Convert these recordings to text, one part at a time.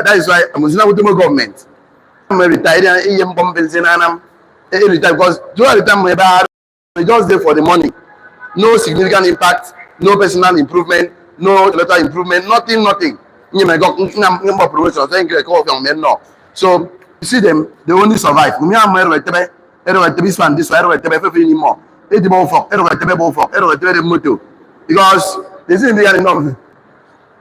that is why I'm with the government. I'm retired because during the time we just there for the money. No significant impact, no personal improvement, no letter improvement, nothing. So you see them, they only survive. Because they didn't get enough.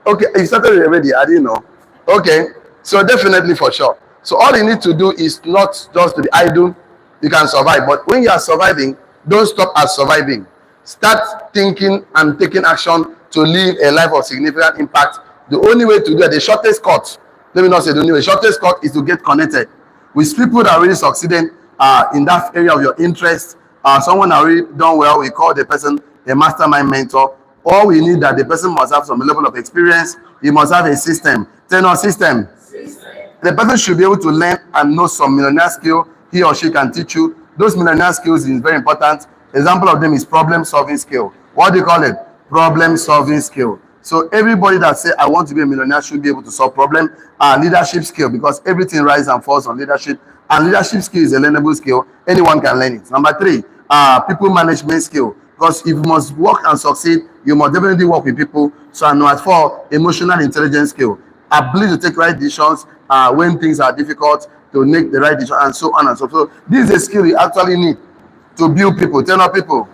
Okay, you started already, I didn't know. Okay, so definitely for sure. So all you need to do is not just to be idle, you can survive. But when you are surviving, don't stop at surviving. Start thinking and taking action to live a life of significant impact. The only way to do it, the shortest cut, let me not say the only way, shortest cut is to get connected with people that are really succeeding in that area of your interest. Someone that really done well, we call the person a mastermind mentor. All we need that the person must have some level of experience. He must have a system. Tenor system. The person should be able to learn and know some millionaire skill he or she can teach you. Those millionaire skills is very important. Example of them is problem solving skill. What do you call it? Problem solving skill. So everybody that say I want to be a millionaire should be able to solve problem. Leadership skill, because everything rises and falls on leadership. And leadership skill is a learnable skill. Anyone can learn it. Number 3, people management skill. Because if you must work and succeed, you must definitely work with people. So number 4, emotional intelligence skill. Ability to take right decisions when things are difficult, to make the right decision, and so on and so forth. So this is a skill you actually need to build people, tenor people.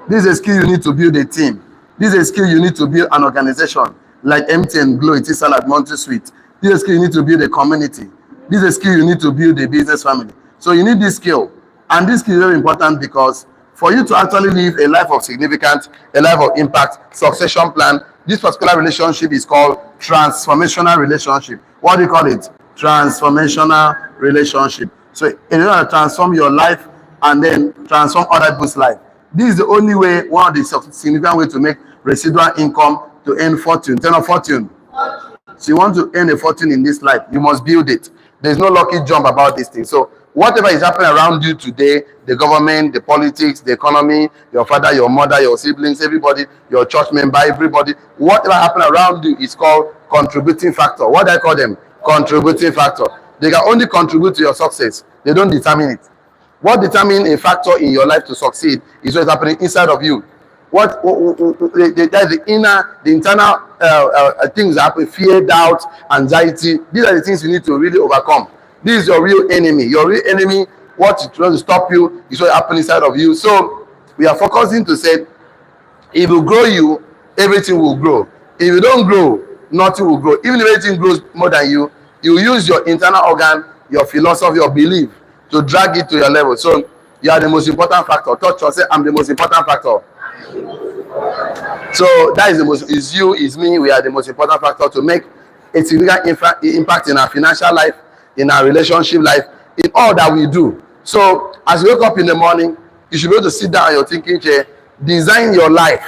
This is a skill you need to build a team. This is a skill you need to build an organization like MTN, Glow, Etisalat, Monty Suite. This is a skill you need to build a community. This is a skill you need to build a business family. So you need this skill. And this skill is very important because for you to actually live a life of significance, a life of impact, succession plan, this particular relationship is called transformational relationship. What do you call it? Transformational relationship. So in order to transform your life and then transform other people's life, this is the only way, one of the significant way to make residual income, to earn fortune. Turn on fortune. So you want to earn a fortune in this life, you must build it. There's no lucky jump about this thing. So whatever is happening around you today, the government, the politics, the economy, your father, your mother, your siblings, everybody, your church member, everybody, whatever happens around you is called contributing factor. What do I call them? Contributing factor. They can only contribute to your success. They don't determine it. What determines a factor in your life to succeed is what's happening inside of you. The internal things that happen, fear, doubt, anxiety. These are the things you need to really overcome. This is your real enemy. Your real enemy, what is trying to stop you, is what happens inside of you. So we are focusing to say, if you grow you, everything will grow. If you don't grow, nothing will grow. Even if everything grows more than you, you use your internal organ, your philosophy, your belief to drag it to your level. So you are the most important factor. Touch yourself, I'm the most important factor. So that is the most, is you, is me, we are the most important factor to make a significant impact in our financial life, in our relationship life, in all that we do. So as you wake up in the morning, you should be able to sit down on your thinking chair, design your life,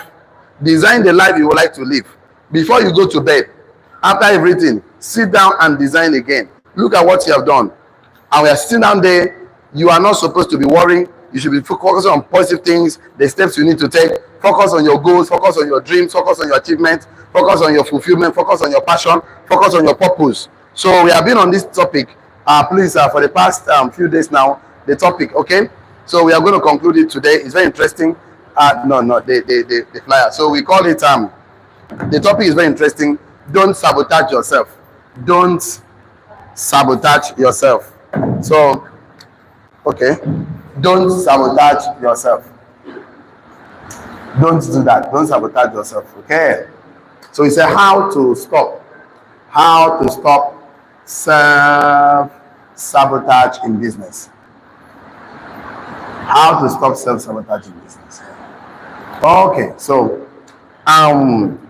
design the life you would like to live. Before you go to bed, after everything, sit down and design again. Look at what you have done. And we are sitting down there, you are not supposed to be worrying. You should be focusing on positive things, the steps you need to take. Focus on your goals, focus on your dreams, focus on your achievements, focus on your fulfillment, focus on your passion, focus on your purpose. So we have been on this topic, please, for the past few days now, the topic, okay? So we are going to conclude it today. It's very interesting. The flyer. So we call it, the topic is very interesting. Don't sabotage yourself. Don't sabotage yourself. So, okay. Don't sabotage yourself. Don't do that. Don't sabotage yourself. Okay. So we say how to stop. How to stop self-sabotage in business. How to stop self-sabotage in business. Okay. So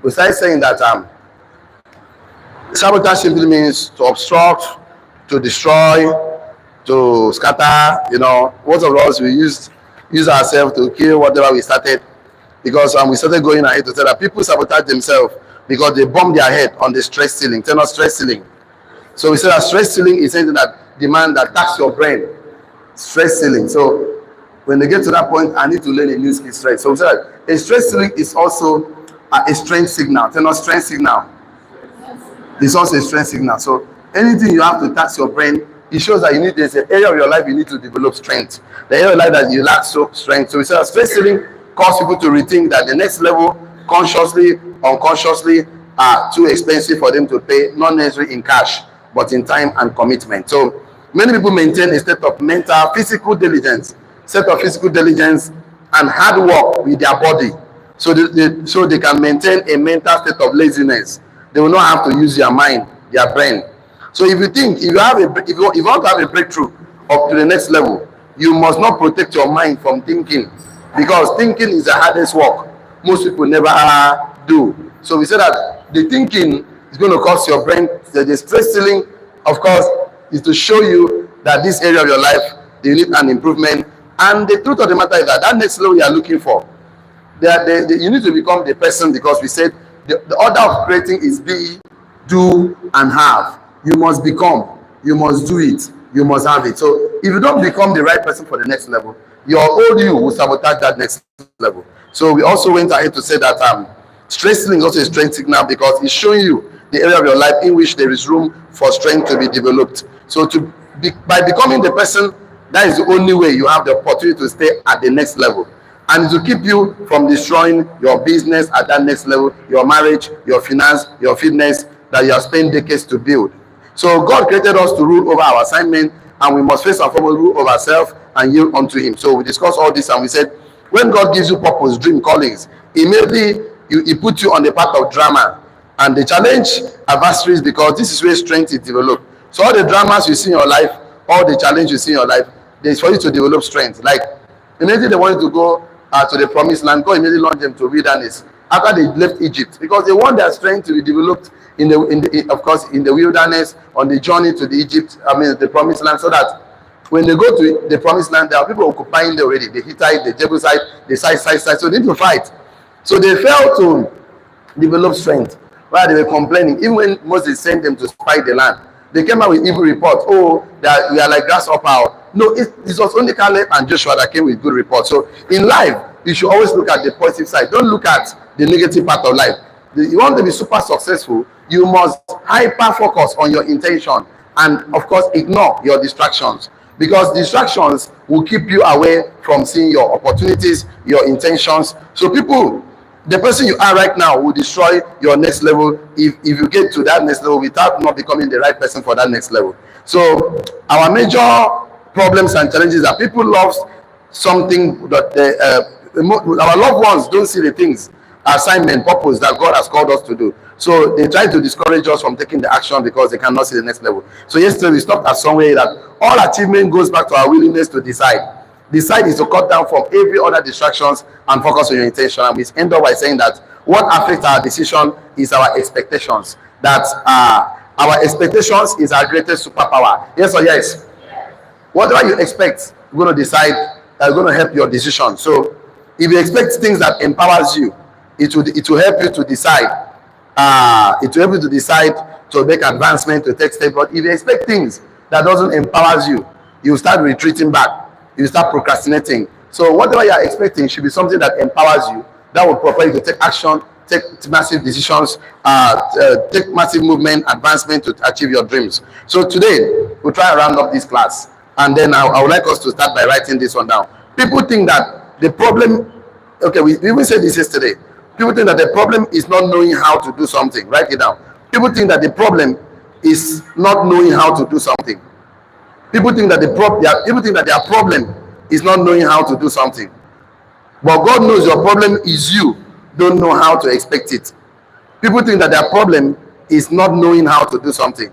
we started saying that sabotage simply means to obstruct, to destroy, to scatter. You know, most of us we use ourselves to kill whatever we started, because we started going ahead to say that people sabotage themselves because they bomb their head on the stress ceiling. Turn on stress ceiling. So we say that stress ceiling is something that demand that tax your brain. Stress ceiling. So when they get to that point, I need to learn a new skill straight. So we say that a stress ceiling is also a strength signal. Turn on strength signal. It's also a strength signal. So Anything you have to tax your brain, it shows that you need, there's an area of your life you need to develop strength. The area of life that you lack strength. So we say stress ceiling cause people to rethink that the next level, consciously, unconsciously, are too expensive for them to pay, not necessarily in cash, but in time and commitment. So many people maintain a state of mental, physical diligence, and hard work with their body. So they can maintain a mental state of laziness. They will not have to use their mind, their brain. So if you want to have a breakthrough up to the next level, you must not protect your mind from thinking, because thinking is the hardest work. Most people never do. So we say that the thinking is going to cause your brain, the stress ceiling, of course, is to show you that this area of your life, you need an improvement. And the truth of the matter is that next level you are looking for, you need to become the person, because we said the order of creating is be, do, and have. You must become, you must do it, you must have it. So if you don't become the right person for the next level, your old you will sabotage that next level. So we also went ahead to say that stress ceiling is also a strength signal, because it's showing you the area of your life in which there is room for strength to be developed. So by becoming the person, that is the only way you have the opportunity to stay at the next level, and to keep you from destroying your business at that next level, your marriage, your finance, your fitness that you have spent decades to build. So God created us to rule over our assignment, and we must first and foremost rule over ourselves and yield unto Him. So we discussed all this, and we said, when God gives you purpose, dream, callings, immediately He puts you on the path of drama, and the challenge adversaries, because this is where strength is developed. So all the dramas you see in your life, all the challenges you see in your life, there is for you to develop strength. Like immediately they wanted to go to the promised land, God immediately launched them to wilderness after they left Egypt, because they want their strength to be developed in the wilderness, on the journey to the promised land, so that when they go to the promised land, there are people occupying there already, the Hittite, the Jebusite, the side, so they need to fight. So they failed to develop strength while they were complaining. Even when Moses sent them to spy the land, they came out with evil reports. Oh, we are like grasshopper. No, it was only Caleb and Joshua that came with good reports. So in life, you should always look at the positive side. Don't look at the negative part of life. You want to be super successful, you must hyper focus on your intention, and of course ignore your distractions, because distractions will keep you away from seeing your opportunities, your intentions. So the person you are right now will destroy your next level if you get to that next level without not becoming the right person for that next level. So our major problems and challenges are people love something that our loved ones don't see the things, assignment, purpose that God has called us to do. So they try to discourage us from taking the action because they cannot see the next level. So yesterday we stopped at somewhere that all achievement goes back to our willingness to decide. Decide is to cut down from every other distractions and focus on your intention. And we end up by saying that what affects our decision is our expectations. That our expectations is our greatest superpower. Yes or yes? Whatever you expect, you're going to decide that's going to help your decision. So if you expect things that empowers you, it will help you to decide. It will help you to decide to make advancement, to take steps. But if you expect things that doesn't empower you, you start retreating back. You start procrastinating. So whatever you are expecting should be something that empowers you, that will prepare you to take action, take massive decisions, take massive movement, advancement to achieve your dreams. So today, we'll try and round up this class. And then I would like us to start by writing this one down. People think that the problem, okay, we even said this yesterday. People think that the problem is not knowing how to do something. Write it down. People think that the problem is not knowing how to do something. People think that their problem is not knowing how to do something. But God knows your problem is you don't know how to expect it. People think that their problem is not knowing how to do something.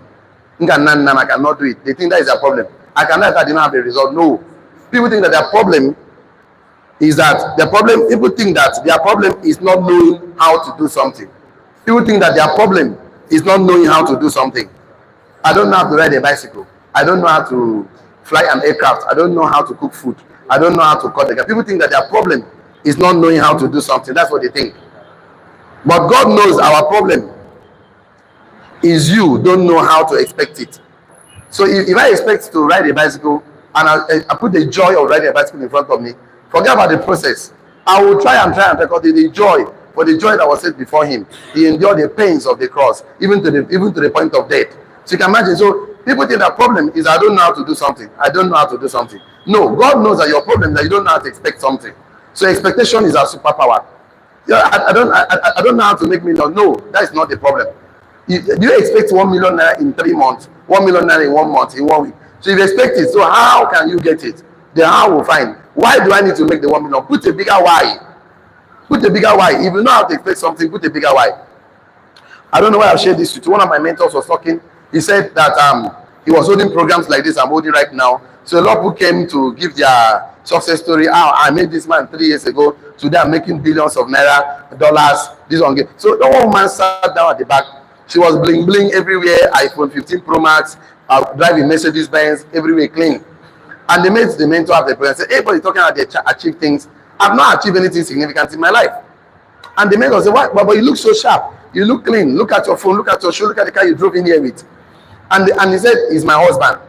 I cannot do it. They think that is their problem. I cannot, I didn't have a result. No. People think that their problem is people think that their problem is not knowing how to do something. People think that their problem is not knowing how to do something. I don't know how to ride a bicycle. I don't know how to fly an aircraft. I don't know how to cook food. I don't know how to cut the grass. People think that their problem is not knowing how to do something. That's what they think. But God knows our problem is you don't know how to expect it. So if I expect to ride a bicycle and I put the joy of riding a bicycle in front of me, forget about the process. I will try and because the joy, for the joy that was set before him, he endured the pains of the cross, even to the point of death. So you can imagine. So people think that problem is I don't know how to do something. I don't know how to do something. No, God knows that your problem is that you don't know how to expect something. So expectation is our superpower. Yeah, I don't know how to make million. No, that is not the problem. Do you expect 1 million naira in 3 months, 1 million naira in 1 month, in 1 week? So if you expect it, so how can you get it? Then how will find? Why do I need to make the 1 million? Put a bigger why. Put a bigger why. If you know how to expect something, put a bigger why. I don't know why I've shared this with you. One of my mentors was talking. He said that he was holding programs like this I'm holding right now. So a lot of people came to give their success story. Oh, I made this man 3 years ago. Today I'm making billions of naira, dollars. This one. So the one woman sat down at the back. She was bling bling everywhere. iPhone 15 Pro Max, driving Mercedes Benz, everywhere clean. And they made the mentor of the program say, everybody talking about they achieve things. I've not achieved anything significant in my life. And the mentor said, "What? But you look so sharp. You look clean. Look at your phone. Look at your shoe. Look at the car you drove in here with." And he said, "He's my husband."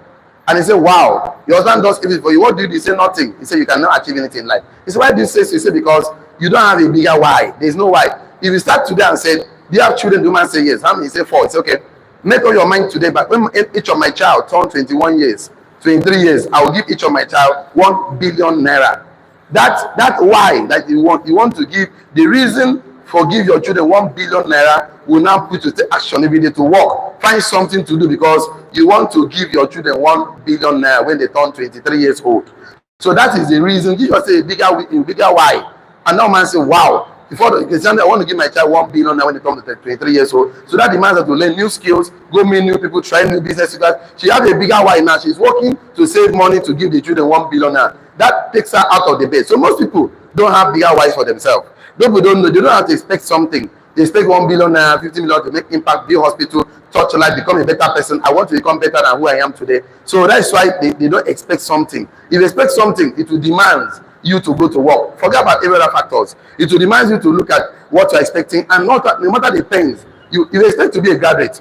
And he said, "Wow, your husband does everything for you. What do you do?" He said, "Nothing." He said, "You cannot achieve anything in life." He said, "Why do you say so?" He said, "Because you don't have a bigger why. There's no why. If you start today and said, do you have children?" The woman say yes. How many? He said 4. It's okay. Make up your mind today. But when each of my child turn 21 years, 23 years, I will give each of my child 1 billion naira. That why that you want to give, the reason for give your children 1 billion naira will now put you to take action every day to work. Find something to do because you want to give your children 1 billion naira when they turn 23 years old. So that is the reason. Give yourself a bigger why. And now man say, wow, before I want to give my child 1 billion naira when they come to 23 years old. So that demands her to learn new skills, go meet new people, try new business. She has a bigger why now. She's working to save money to give the children 1 billion naira. That takes her out of the bed. So most people don't have bigger whys for themselves. People don't know. They don't have to expect something. They expect 1 billion naira, 50 million to make impact, build hospital, touch life, become a better person. I want to become better than who I am today. So that's why they don't expect something. If you expect something, it will demand you to go to work. Forget about every other factors. It will demand you to look at what you're expecting, and no matter the pains, you expect to be a graduate,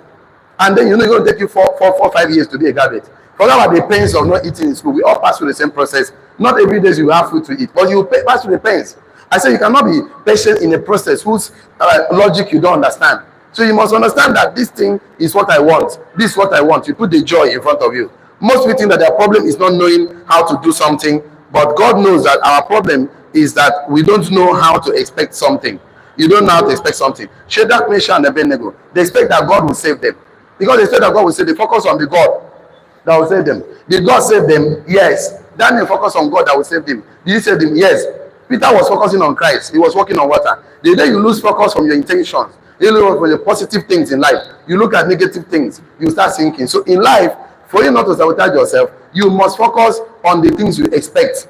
and then it's going to take you 4-5 years to be a graduate. Forget about the pains of not eating in school. We all pass through the same process. Not every day you have food to eat, but you pass through the pains. I say you cannot be patient in a process whose logic you don't understand. So you must understand that this thing is what I want. This is what I want. You put the joy in front of you. Most people think that their problem is not knowing how to do something, but God knows that our problem is that we don't know how to expect something. You don't know how to expect something. Shadrach, Meshach, and Abednego, they expect that God will save them. Because they expect that God will save them. They focus on the God that will save them. Did God save them? Yes. Daniel focused on God that will save them. Did he save them? Yes. Peter was focusing on Christ. He was walking on water. The day you lose focus from your intentions, you look for the positive things in life, you look at negative things, you start sinking. So in life, for you not to sabotage yourself, you must focus on the things you expect.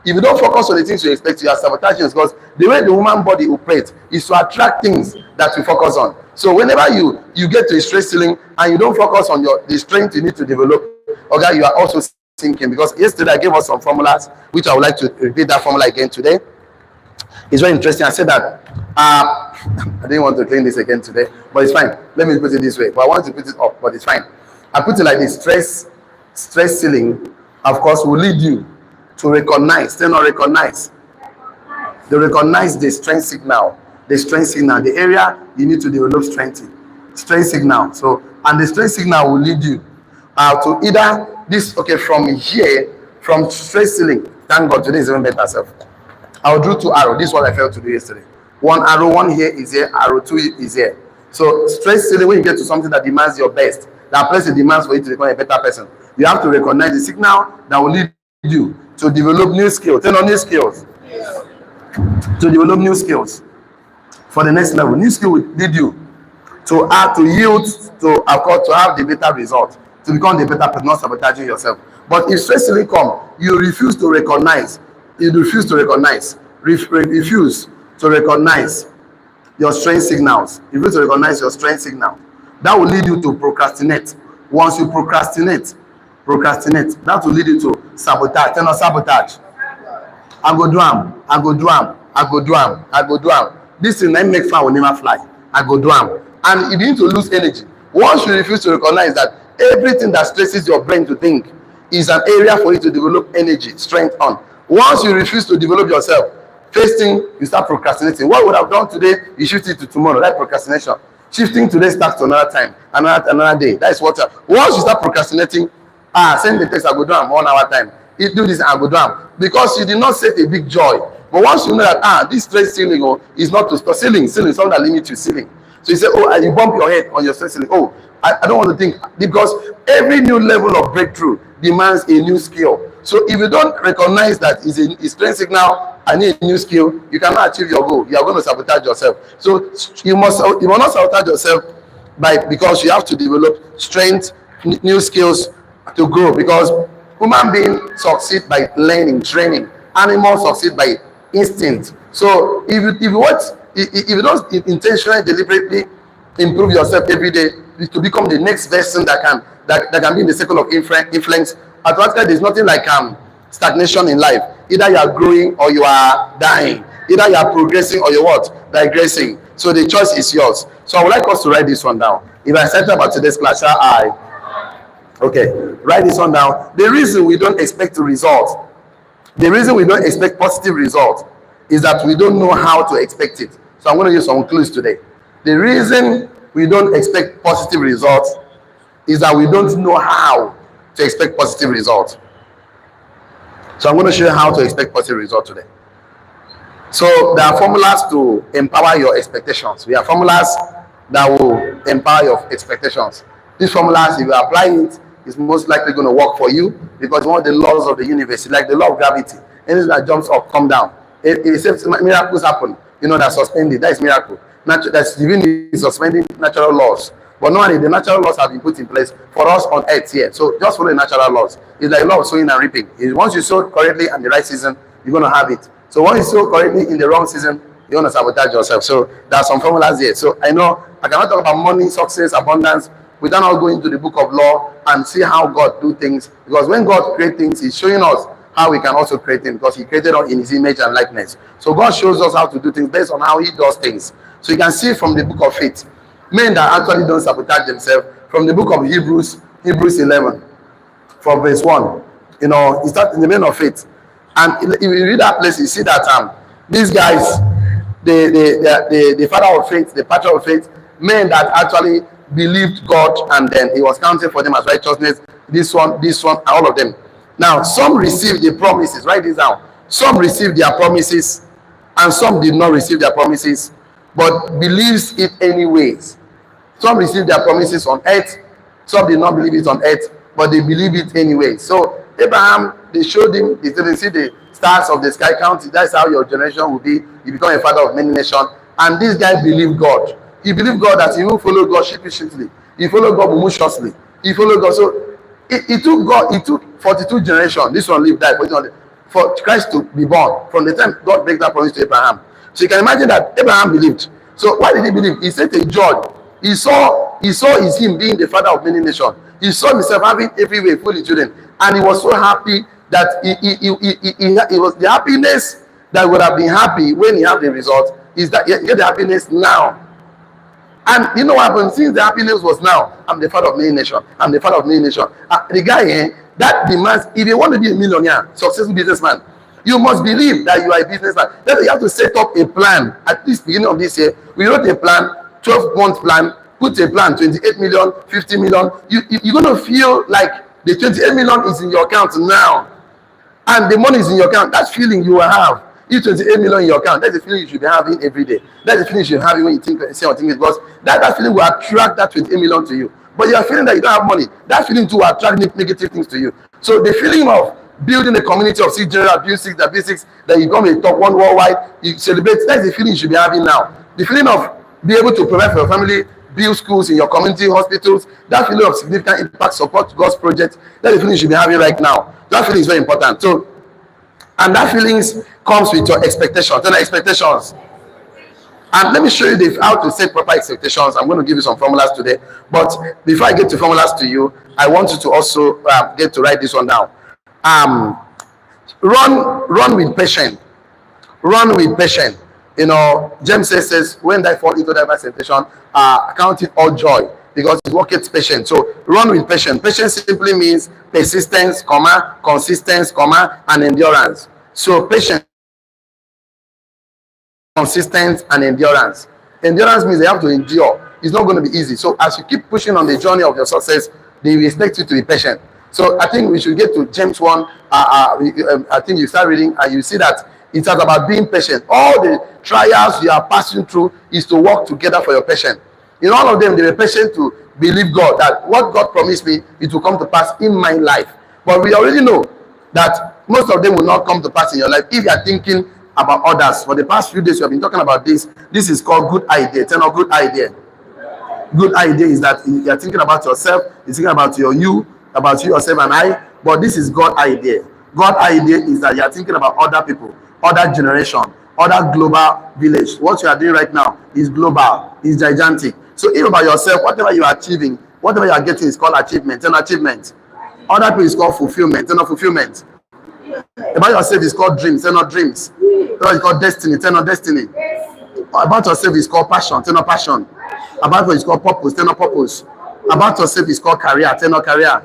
If you don't focus on the things you expect, you are sabotaging, because the way the human body operates is to attract things that you focus on. So whenever you get to a stress ceiling and you don't focus on the strength you need to develop, okay, you are also thinking. Because yesterday I gave us some formulas, which I would like to repeat that formula again today. It's very interesting. I said that I didn't want to clean this again today, but it's fine. Let me put it this way. But I want to put it up, but it's fine. I put it like this: stress ceiling, of course, will lead you to recognize, then not recognize. They recognize the strength signal, the area you need to develop strength signal. So, and the strength signal will lead you to either this, okay, from here, from stress ceiling. Thank God today is even better self. I'll draw 2 arrows. This is what I failed to do yesterday. 1 arrow, 1 here is here, arrow 2 is here. So stress ceiling, when you get to something that demands your best, that person demands for you to become a better person, you have to recognize the signal that will lead you to develop new skills. Turn on new skills. Yes. To develop new skills for the next level. New skill will lead you to yield, to have the better result, to become the better person, not sabotaging yourself. But if stress ceiling come, you refuse to recognize. Refuse to recognize your strength signals. Refuse to recognize your strength signal. That will lead you to procrastinate. Once you procrastinate, that will lead you to sabotage. Tell us sabotage. I go do am. This thing that make fly will never fly. I go do am. And you begin to lose energy. Once you refuse to recognize that everything that stresses your brain to think is an area for you to develop energy, strength on. Once you refuse to develop yourself, first thing, you start procrastinating. What would have done today, you shift it to tomorrow. That's procrastination. Shifting today's task to another time, another day. That is what. Once you start procrastinating, send the text, I go do am 1 hour time. You do this, I go do am, because you did not set a big joy. But once you know that this stress ceiling is not to stop ceiling is something that limits you ceiling. So you say, and you bump your head on your stress ceiling. I don't want to think, because every new level of breakthrough demands a new skill. So if you don't recognize that is a strength signal, I need a new skill, you cannot achieve your goal. You are going to sabotage yourself. So you must not sabotage yourself because you have to develop strength, new skills to grow. Because human beings succeed by learning, training. Animals succeed by instinct. So if you don't intentionally, deliberately improve yourself every day to become the next person that can be in the circle of influence, automatically there's nothing like stagnation in life. Either you are growing or you are dying. Either you are progressing or you're digressing. So the choice is yours. So I would like us to write this one down. If I said about today's class, okay, write this one down. The reason we don't expect results, the reason we don't expect positive results, is that we don't know how to expect it. So I'm going to use some clues today. The reason we don't expect positive results is that we don't know how to expect positive results. So I'm going to show you how to expect positive results today. So there are formulas to empower your expectations. We have formulas that will empower your expectations. These formulas, if you apply it, is most likely going to work for you, because one of the laws of the universe, like the law of gravity, anything that jumps up, come down. It says miracles happen. That suspended. That is miracle. That's divinity suspending natural laws. But normally the natural laws have been put in place for us on earth here. So just follow the natural laws. It's like law of sowing and reaping. Once you sow correctly in the right season, you're going to have it. So once you sow correctly in the wrong season, you're going to sabotage yourself. So there are some formulas here. So I know I cannot talk about money, success, abundance without not going into the book of law and see how God do things. Because when God creates things, He's showing us how we can also create things, because He created us in His image and likeness. So God shows us how to do things based on how He does things. So you can see from the book of faith, men that actually don't sabotage themselves, from the book of Hebrews 11, from verse 1. It starts in the men of faith. And if you read that place, you see that these guys, the father of faith, the patron of faith, men that actually believed God, and then He was counting for them as righteousness. This one, all of them. Now, some received the promises. Write this down. Some received their promises, and some did not receive their promises, but believes it anyways. Some received their promises on earth, some did not believe it on earth, but they believe it anyway. So Abraham, they showed him, they didn't see the stars of the sky counting. That's how your generation will be. You become a father of many nations. And this guy believed God. He believed God that he will follow God sheepishly. He followed God maliciously. He followed God. So it took 42 generations. This one lived, died, for Christ to be born. From the time God made that promise to Abraham. So you can imagine that Abraham believed. So why did he believe? He set a judge. He saw him being the father of many nations. He saw himself having everywhere fully children, and he was so happy that he was the happiness that would have been happy when he had the result. Is that he get the happiness now? And you know what happened? Since the happiness was now, I'm the father of many nations. I'm the father of many nations. The guy that demands, if you want to be a millionaire, successful businessman, you must believe that you are a businessman. Then you have to set up a plan. At least beginning of this year, we wrote a plan, 12-month plan, put a plan, 28 million, 50 million. You're going to feel like the 28 million is in your account now. And the money is in your account. That feeling you will have. If 28 million in your account, that's the feeling you should be having every day. That's the feeling you should have when you say or think, because that feeling will attract that 28 million to you. But you are feeling that you don't have money. That feeling too will attract negative things to you. So the feeling of building a community of 6 general, build 6, that build 6, that you become a top one worldwide, you celebrate, that's the feeling you should be having now. The feeling of be able to provide for your family, build schools in your community, hospitals, that feeling of significant impact, support God's project, that's the feeling you should be having right now. That feeling is very important. So, and that feelings comes with your expectations. Then expectations. And let me show you how to set proper expectations. I'm going to give you some formulas today. But before I get to formulas to you, I want you to also get to write this one down. Run with patience. Run with patience. James says, when thy fall into diverse temptation, count it all joy, because it worketh patience. So run with patience. Patience simply means persistence, consistency, and endurance. So patience, consistency, and endurance. Endurance means they have to endure. it's not going to be easy. So as you keep pushing on the journey of your success, they will expect you to be patient. So I think we should get to James 1. I think you start reading and you see that it's about being patient. All the trials you are passing through is to work together for your patient. In all of them, they were patient to believe God, that what God promised me, it will come to pass in my life. But we already know that most of them will not come to pass in your life if you are thinking about others. For the past few days, we have been talking about this. This is called good idea. Tell me, good idea. Good idea is that you are thinking about yourself, you're thinking about you, about you, yourself, and I. But this is God idea. God idea is that you are thinking about other people, other generation, other global village. What you are doing right now is global, is gigantic. So if about yourself, whatever you are achieving, whatever you are getting is called achievement, and achievement. Other people is called fulfillment, and not fulfillment. About yourself is called dreams, and not dreams. About it's called destiny, and not destiny. About yourself is called passion, and not passion. About you is called purpose, and not purpose. About yourself is called career, and not career.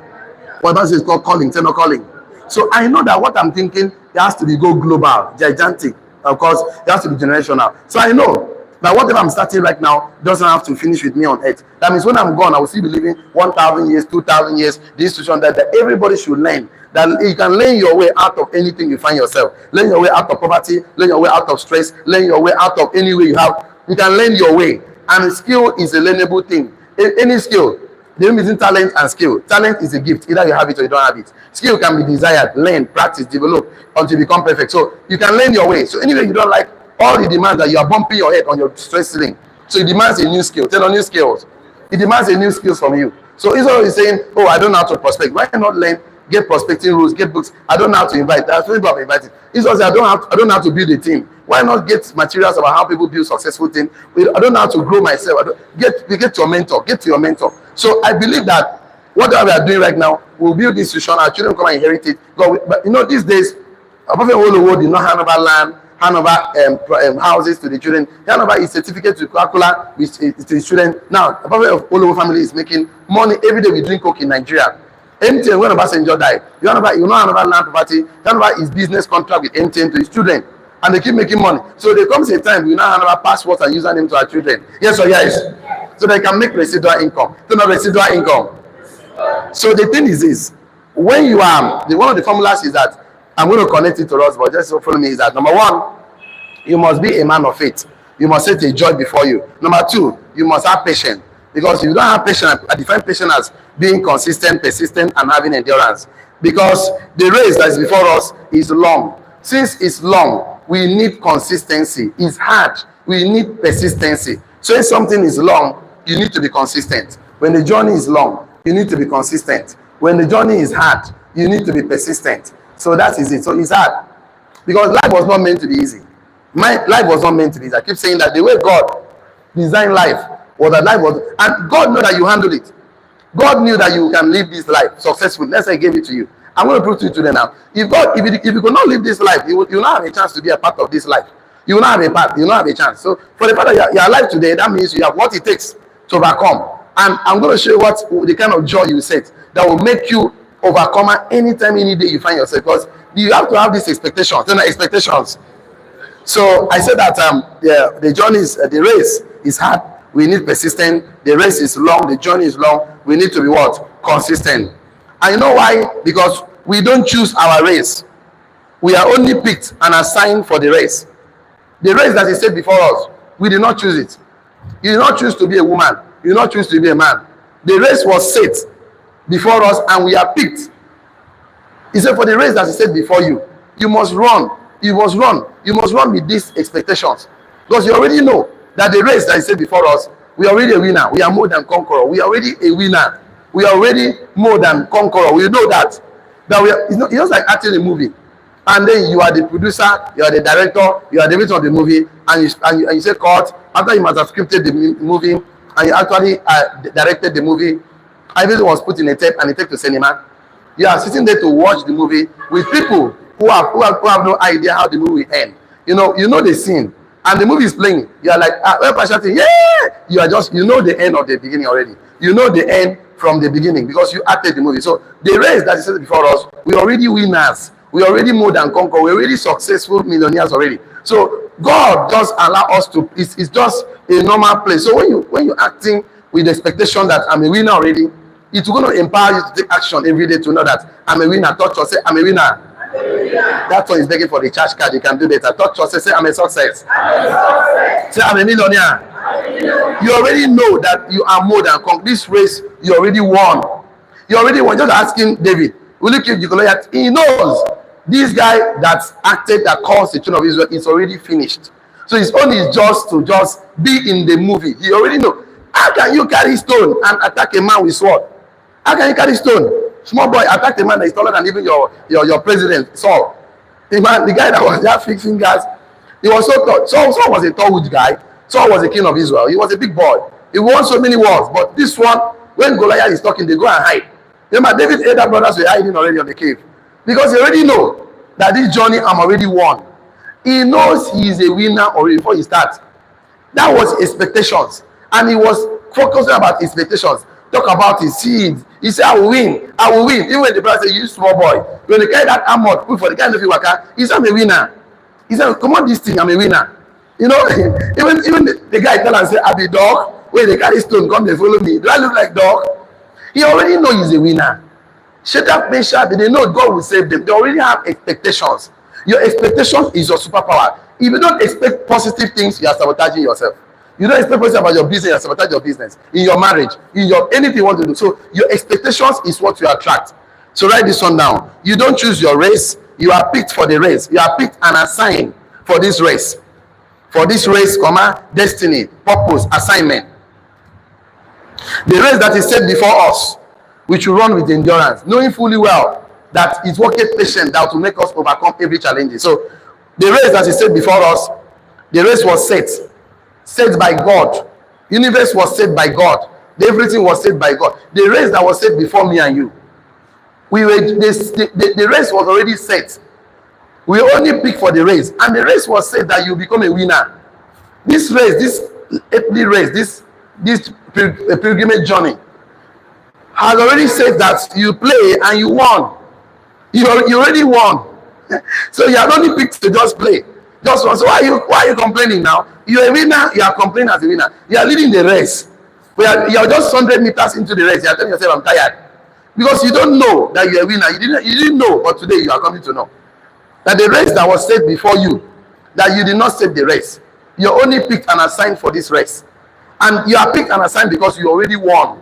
What about you is called calling, and not calling. So I know that what I'm thinking, it has to be go global, gigantic. Of course, it has to be generational. So I know that whatever I'm starting right now doesn't have to finish with me on earth. That means when I'm gone, I will still be living 1,000 years, 2,000 years. The institution that everybody should learn. That you can learn your way out of anything you find yourself. Learn your way out of poverty. Learn your way out of stress. Learn your way out of any way you have. You can learn your way. And skill is a learnable thing. Any skill. The difference between talent and skill. Talent is a gift. Either you have it or you don't have it. Skill can be desired, learn, practice, develop until you become perfect. So you can learn your way. So anyway you don't like, all it demands that you are bumping your head on your stress ceiling. So it demands a new skill. Tell on new skills. It demands a new skills from you. So instead of saying, oh, I don't know how to prospect. Why not learn, get prospecting rules, get books? I don't know how to invite. That's what people have invited. Instead of saying, I don't know how to build a team. Why not get materials about how people build successful teams? I don't know how to grow myself. Get to your mentor. Get to your mentor. So I believe that whatever we are doing right now, we'll build this institution. Our children come and inherit it. But you know, these days, above all the world, you know, hand over land, hand over houses to the children. Hand over his certificate to Coca-Cola to the children. Now, above all the family is making money every day. We drink Coke in Nigeria. MTN, when Obasanjo died, you know hand over land property, hand over his business contract with MTN to his children. And they keep making money. So there comes a time we now hand over passwords and username to our children. Yes or yes? So they can make residual income. So not residual income. So the thing is this. When you are, one of the formulas is that, I'm going to connect it to us, but just follow me, is that number one, you must be a man of faith. You must set a joy before you. Number two, you must have patience. Because if you don't have patience, I define patience as being consistent, persistent, and having endurance. Because the race that is before us is long. Since it's long, we need consistency. It's hard. We need persistency. So if something is long, you need to be consistent. When the journey is long, you need to be consistent. When the journey is hard, you need to be persistent. So that is it. So it's hard. Because life was not meant to be easy. Life was not meant to be easy. I keep saying that the way God designed life was that life was, and God knew that you handled it. God knew that you can live this life successfully. Let's say I gave it to you. I'm going to prove to you today now. If you could not live this life, you will not have a chance to be a part of this life. You will not have a part. You will not have a chance. So for the fact that you're alive today, that means you have what it takes to overcome. And I'm going to show you what the kind of joy you set that will make you overcome anytime, any day you find yourself. Because you have to have these expectations. They're not expectations. So I said that the journey is the race is hard. We need persistence. The race is long. The journey is long. We need to be what? Consistent. And you know why? Because we don't choose our race. We are only picked and assigned for the race. The race that is set before us, we did not choose it. You did not choose to be a woman. You did not choose to be a man. The race was set before us and we are picked. He said, for the race that is set before you, you must run. You must run. You must run with these expectations. Because you already know that the race that is set before us, we are already a winner. We are more than conqueror. We are already a winner. We are already more than conqueror. We know that we are. It's just like acting a movie, and then you are the producer, you are the director, you are the editor of the movie, and you say cut after you must have scripted the movie and you actually directed the movie. Everything was put in a tape and it take to cinema. You are sitting there to watch the movie with people who have no idea how the movie will end. You know the scene. And the movie is playing. You are like, yeah! You are just, you know the end of the beginning already. You know the end from the beginning because you acted the movie. So the race that is set before us, we already winners. We already more than conquer. We're already successful millionaires already. So God just allow us to, it's just a normal place. So when you're acting with the expectation that I'm a winner already, it's going to empower you to take action every day to know that I'm a winner. Touch yourself, I'm a winner. That one is begging for the charge card. You can do that. Touch yourself, say I'm a success. Say I'm a millionaire. You already know that you are more than this race. You already won. You already won. Just asking David, will you kill Goliath? He knows this guy that acted, that caused the children of Israel, is already finished. So his own is just to just be in the movie. He already know. How can you carry stone and attack a man with sword? How can you carry stone? Small boy attacked a man that is taller than even your president, Saul. The guy that was there fixing gas, he was so tall. Saul was a tall wood guy. Saul was the king of Israel. He was a big boy. He won so many wars. But this one, when Goliath is talking, they go and hide. Remember, David's elder brothers were hiding already on the cave. Because he already know that this journey I'm already won. He knows he is a winner already before he starts. That was expectations. And he was focusing about expectations. Talk about his seeds. He said, I will win. I will win. Even when the brother said, you small boy. When they carry that armor, put for the guy in the waka, he said, I'm a winner. He said, come on, this thing, I'm a winner. You know, even the guy tell and say, I'll be dog. When they carry stone, come, they follow me. Do I look like dog? He already know he's a winner. Shadrach, Meshach, they know God will save them. They already have expectations. Your expectation is your superpower. If you don't expect positive things, you are sabotaging yourself. You don't expect positive about your business, you sabotage your business. In your marriage, in your anything you want to do. So your expectations is what you attract. So write this one down. You don't choose your race. You are picked for the race. You are picked and assigned for this race. For this race, destiny, purpose, assignment. The race that is set before us, we should run with endurance, knowing fully well that it's working patient that will make us overcome every challenge. So the race that is set before us, the race was set by God. Universe was set by God. Everything was set by God. The race that was set before me and you, the race was already set. We only pick for the race, and the race was said that you become a winner. This race, this earthly race, this pilgrimage journey has already said that you play and you won. You already won. So you are only picked to just play. Just one. So why are you complaining now? You're a winner, you are complaining as a winner. You are leading the race. You are just 100 meters into the race. You are telling yourself, I'm tired. Because you don't know that you're a winner. You didn't know, but today you are coming to know. That the race that was set before you, that you did not set the race. You're only picked and assigned for this race. And you are picked and assigned because you already won.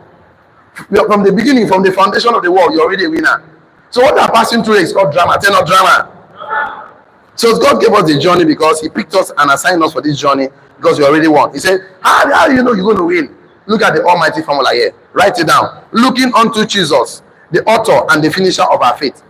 From the beginning, from the foundation of the world, you're already a winner. So what are passing through is called drama. Tell not drama. So God gave us the journey because he picked us and assigned us for this journey because we already won. He said, how do you know you're going to win? Look at the almighty formula here. Write it down. Looking unto Jesus, the author and the finisher of our faith.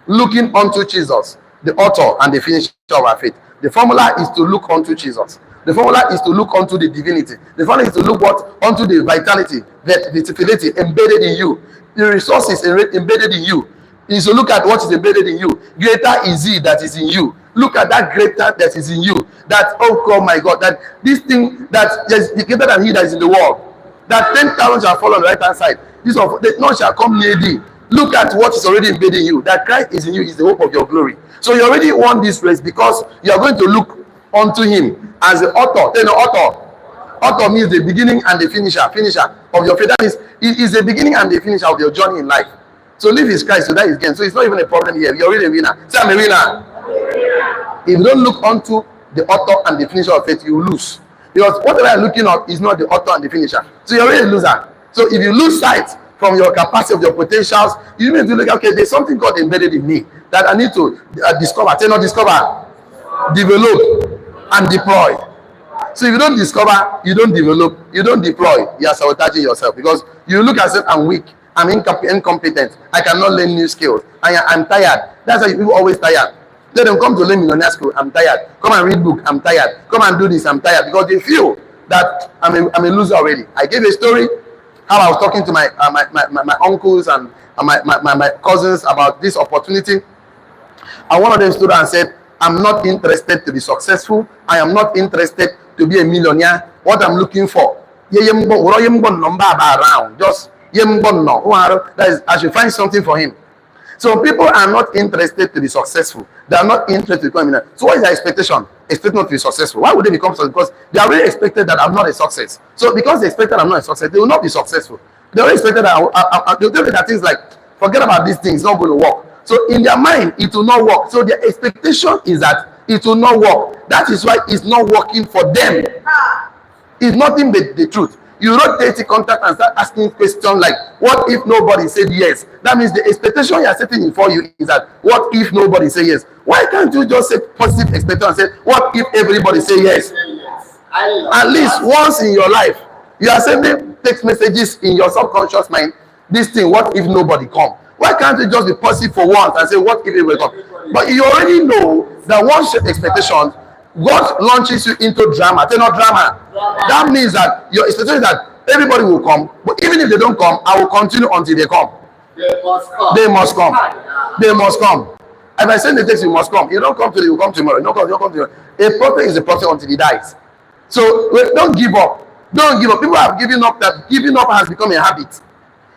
Looking unto Jesus, the author and the finisher of our faith. The formula is to look unto Jesus. The formula is to look unto the divinity. The formula is to look unto the vitality, the vitality embedded in you. The resources embedded in you. Is to look at what is embedded in you. Greater is he that is in you. Look at that greater that is in you. That, oh my God, that this thing that is greater than he that is in the world. That 10,000 shall fall on the right hand side. None shall come near thee. Look at what is already embedded in you. That Christ is in you is the hope of your glory. So you already won this race because you are going to look unto him as the author. Tell the author. Author means the beginning and the finisher of your faith. That means it is the beginning and the finisher of your journey in life. So live is Christ, so that is gain. So it's not even a problem here. You're already a winner. Say, I'm a winner. If you don't look unto the author and the finisher of faith, you lose. Because whatever you're looking at is not the author and the finisher. So you're already a loser. So if you lose sight from your capacity, of your potentials, you need to look, okay, there's something God embedded in me that I need to discover. Say, not discover, develop, and deploy. So if you don't discover, you don't develop, you don't deploy, you are sabotaging yourself because you look at yourself, I'm weak. I'm incompetent. I cannot learn new skills. I'm tired. That's why people always tired. Let them come to learn millionaire school. I'm tired. Come and read book. I'm tired. Come and do this. I'm tired because they feel that I'm a loser already. I gave a story how I was talking to my uncles and my cousins about this opportunity. And one of them stood and said, I'm not interested to be successful. I am not interested to be a millionaire. What I'm looking for, just that is, I should find something for him. So people are not interested to be successful. They are not interested to become a millionaire. So what is their expectation? expect not to be successful. Why would they become successful? Because they already expected that I'm not a success. So because they expected I'm not a success, they will not be successful. They already expected that they'll tell me that things like, forget about this thing, it's not going to work. So in their mind, it will not work. So their expectation is that it will not work. That is why it's not working for them. It's nothing but the truth. You rotate the contact and start asking questions like, what if nobody said yes? That means the expectation you are setting in for you is that, what if nobody say yes? Why can't you just say positive expectation and say, what if everybody say yes? At least once in your life, you are sending text messages in your subconscious mind, this thing, what if nobody come? Why can't you just be positive for once and say, what if everybody come? But you already know that once your expectation, God launches you into drama. Tell not drama. That means that your expectation is that everybody will come, but even if they don't come, I will continue until they come. They must come. They must come. They must come. If I send the text, you must come. You don't come today, you come tomorrow. You don't come tomorrow. A prophet is a prophet until he dies. So don't give up. Don't give up. People have given up. That giving up has become a habit.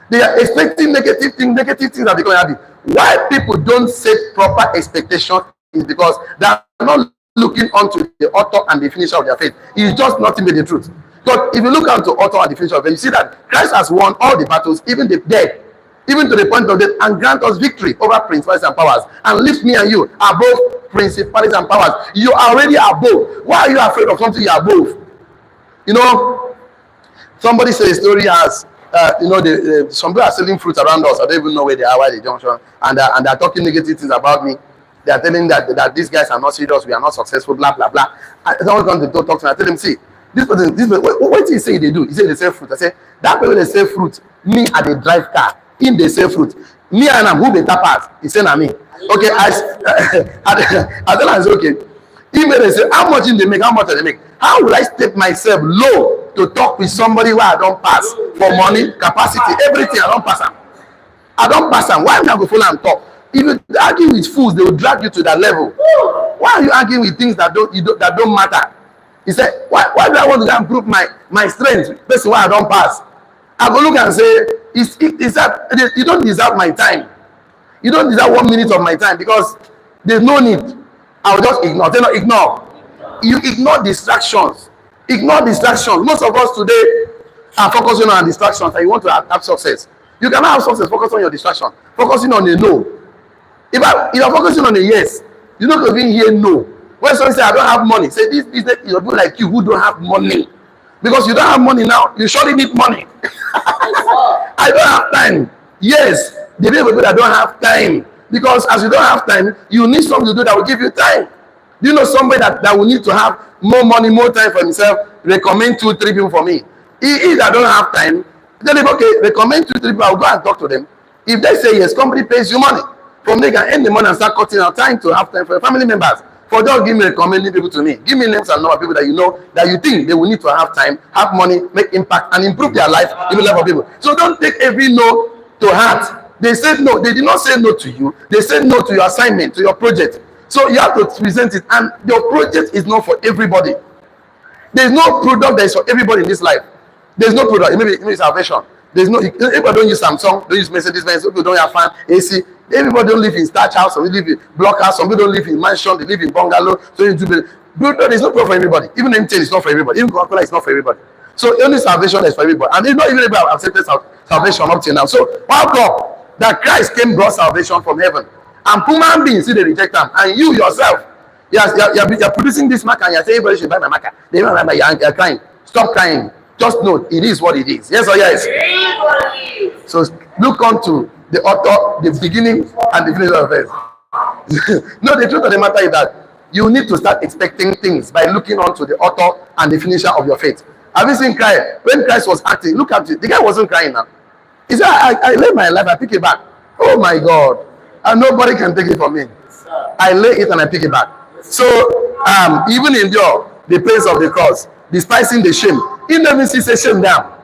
They are expecting negative things. Negative things have become a habit. Why people don't set proper expectations is because they are not looking onto the author and the finisher of their faith. It's just nothing but the truth. But if you look onto author and the finisher of faith, you see that Christ has won all the battles, even the dead, even to the point of death, and grant us victory over principalities and powers, and lift me and you above principalities and powers. You are already above. Why are you afraid of something you are above? You know, somebody said a story as some people are selling fruits around us. I don't even know where they are, why they junction, and they're talking negative things about me. They are telling that these guys are not serious, we are not successful, blah blah blah. And someone comes to talk to me. I tell them, see, this person, what do you say they do? He say they sell fruit. I say, that person they sell fruit, me at the drive car, him they sell fruit. Me and him who better pass? He say na me. Okay, I tell him, okay. He may they say, how much they make, how much they make? How will I step myself low to talk with somebody where I don't pass for money, capacity, everything? I don't pass them. I don't pass them. Why am I going to follow and talk? If you argue with fools, they will drag you to that level. Why are you arguing with things that don't matter? He said, why do I want to improve my strength? That's why I don't pass. I go look and say, you don't deserve my time. You don't deserve 1 minute of my time because there's no need. I'll just ignore. They not ignore. You ignore distractions. Ignore distractions. Most of us today are focusing on distractions and you want to have success. You cannot have success. Focus on your distraction. Focusing on a no. If you're focusing on a yes, you're not going to hear no. When someone says, I don't have money, say this business is people like you who don't have money. Because you don't have money now, you surely need money. I don't have time. Yes, the people that don't have time. Because as you don't have time, you need something to do that will give you time. Do you know somebody that will need to have more money, more time for himself? Recommend 2-3 people for me. If that don't have time, tell him, okay, recommend 2-3 people, I'll go and talk to them. If they say yes, company pays you money. From there, you can end the money and start cutting out time to have time for your family members. For just give me recommending people to me. Give me names and number of people that you know that you think they will need to have time, have money, make impact, and improve their life, even life of people. So don't take every no to heart. They said no. They did not say no to you. They said no to your assignment, to your project. So you have to present it. And your project is not for everybody. There's no product that is for everybody in this life. There's no product. Maybe salvation. There's no. Everybody don't use Samsung. Don't use Mercedes-Benz. People don't have fan, AC. Everybody don't live in thatch house. Some people live in block house. Some people don't live in mansion. They live in bungalow. So there's no product for everybody. Even MTN is not for everybody. Even Coca-Cola is not for everybody. So only salvation is for everybody. And it's not even everybody accepted salvation up till now. So how come that Christ came brought salvation from heaven? And human beings see they reject them. And you yourself, you're producing this marker and you're saying everybody should buy my marker. They don't buy. You're crying. Stop crying. Just know it is what it is. Yes or yes? So look on to the author, the beginning and the finish of faith. No, the truth of the matter is that you need to start expecting things by looking on to the author and the finisher of your faith. Have you seen Christ? When Christ was acting, look at it. The guy wasn't crying now. He said, I lay my life, I pick it back. Oh my God. And nobody can take it from me. I lay it and I pick it back. So even endure the pains of the cross, despising the shame. He never sees a shame down.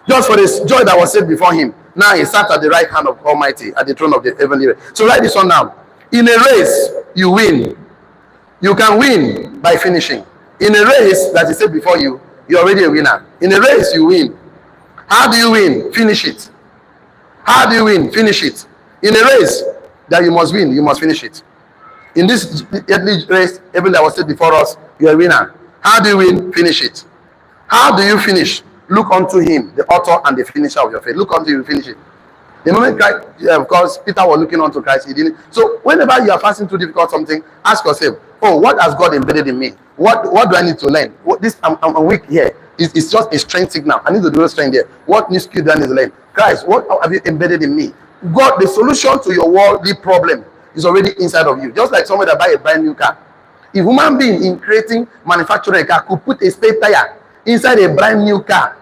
Just for the joy that was set before him. Now he sat at the right hand of Almighty, at the throne of the heavenly. So write this one down. In a race, you win. You can win by finishing. In a race that is set before you, you're already a winner. In a race, you win. How do you win? Finish it. How do you win? Finish it. In a race that you must win, you must finish it. In this earthly race, everything that was said before us, you're a winner. How do you win? Finish it. How do you finish? Look unto him, the author and the finisher of your faith. Look unto him, finish it. The moment Christ, of course, Peter was looking unto Christ, he didn't. So whenever you are passing through difficult something, ask yourself, oh, what has God embedded in me? What do I need to learn? I'm weak here. It's just a strength signal. I need to develop strength there. What new skill do I need to learn? Christ, what have you embedded in me? God, the solution to your worldly problem is already inside of you. Just like somebody that buy a brand new car. If human being in creating, manufacturing a car could put a spare tire inside a brand new car,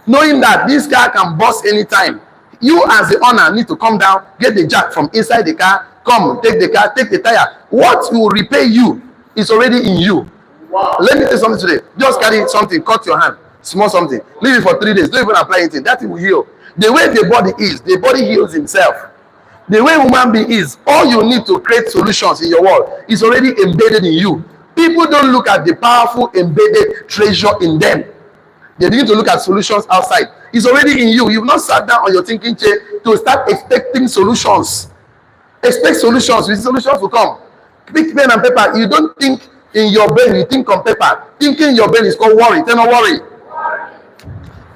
knowing that this car can burst anytime, you as the owner need to come down, get the jack from inside the car, come, take the car, take the tire. What will repay you is already in you. Wow. Let me tell you something today. Just carry something, cut your hand, small something, leave it for 3 days, don't even apply anything. That will heal. The way the body heals himself. The way human being is, all you need to create solutions in your world is already embedded in you. People don't look at the powerful embedded treasure in them. They begin to look at solutions outside. It's already in you. You've not sat down on your thinking chair to start expecting solutions. Expect solutions. With solutions will come. Pick pen and paper. You don't think in your brain, you think on paper. Thinking in your brain is called worry. Tell me worry.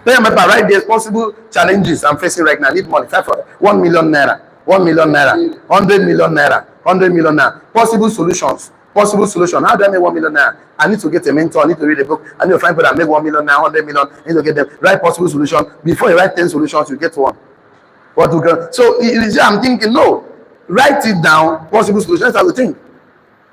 Pen and paper, right? There's possible challenges I'm facing right now. I need money. 1 million naira. 1 million naira. 100 million naira. 100 million naira. Possible solutions. Possible solution. How do I make 1 million naira? I need to get a mentor. I need to read a book. I need to find people that make 1 million naira, 100 million. I need to get them. Write possible solution. Before you write 10 solutions, you get one. What you can. So I'm thinking, no. Write it down. Possible solutions. That's how we think.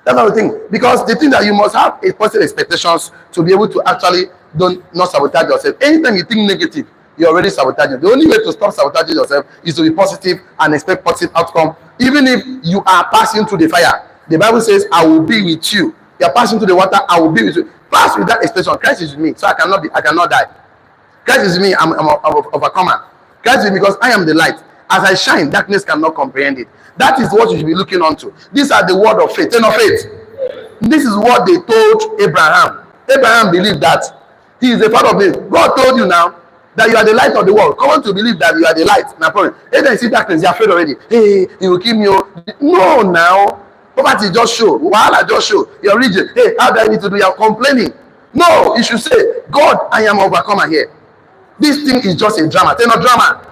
That's how we think. Because the thing that you must have is positive expectations to be able to actually not sabotage yourself. Anytime you think negative, you're already sabotaging. The only way to stop sabotaging yourself is to be positive and expect positive outcome. Even if you are passing through the fire. The Bible says, I will be with you. You are passing through the water, I will be with you. Pass with that expression. Christ is with me, so I cannot die. Christ is with me, I'm overcomer. Christ is with me because I am the light. As I shine, darkness cannot comprehend it. That is what you should be looking onto. These are the word of faith. Turn of faith. This is what they told Abraham. Abraham believed that he is the father of faith. God told you now that you are the light of the world. Come on to believe that you are the light. No problem. If they see darkness, they are afraid already. Hey, he will kill me. No, now. Poverty just show. Wahala just show. You're rigid. Hey, how do I need to do? You're complaining. No, you should say, God, I am overcomer here. This thing is just a drama. It's not drama.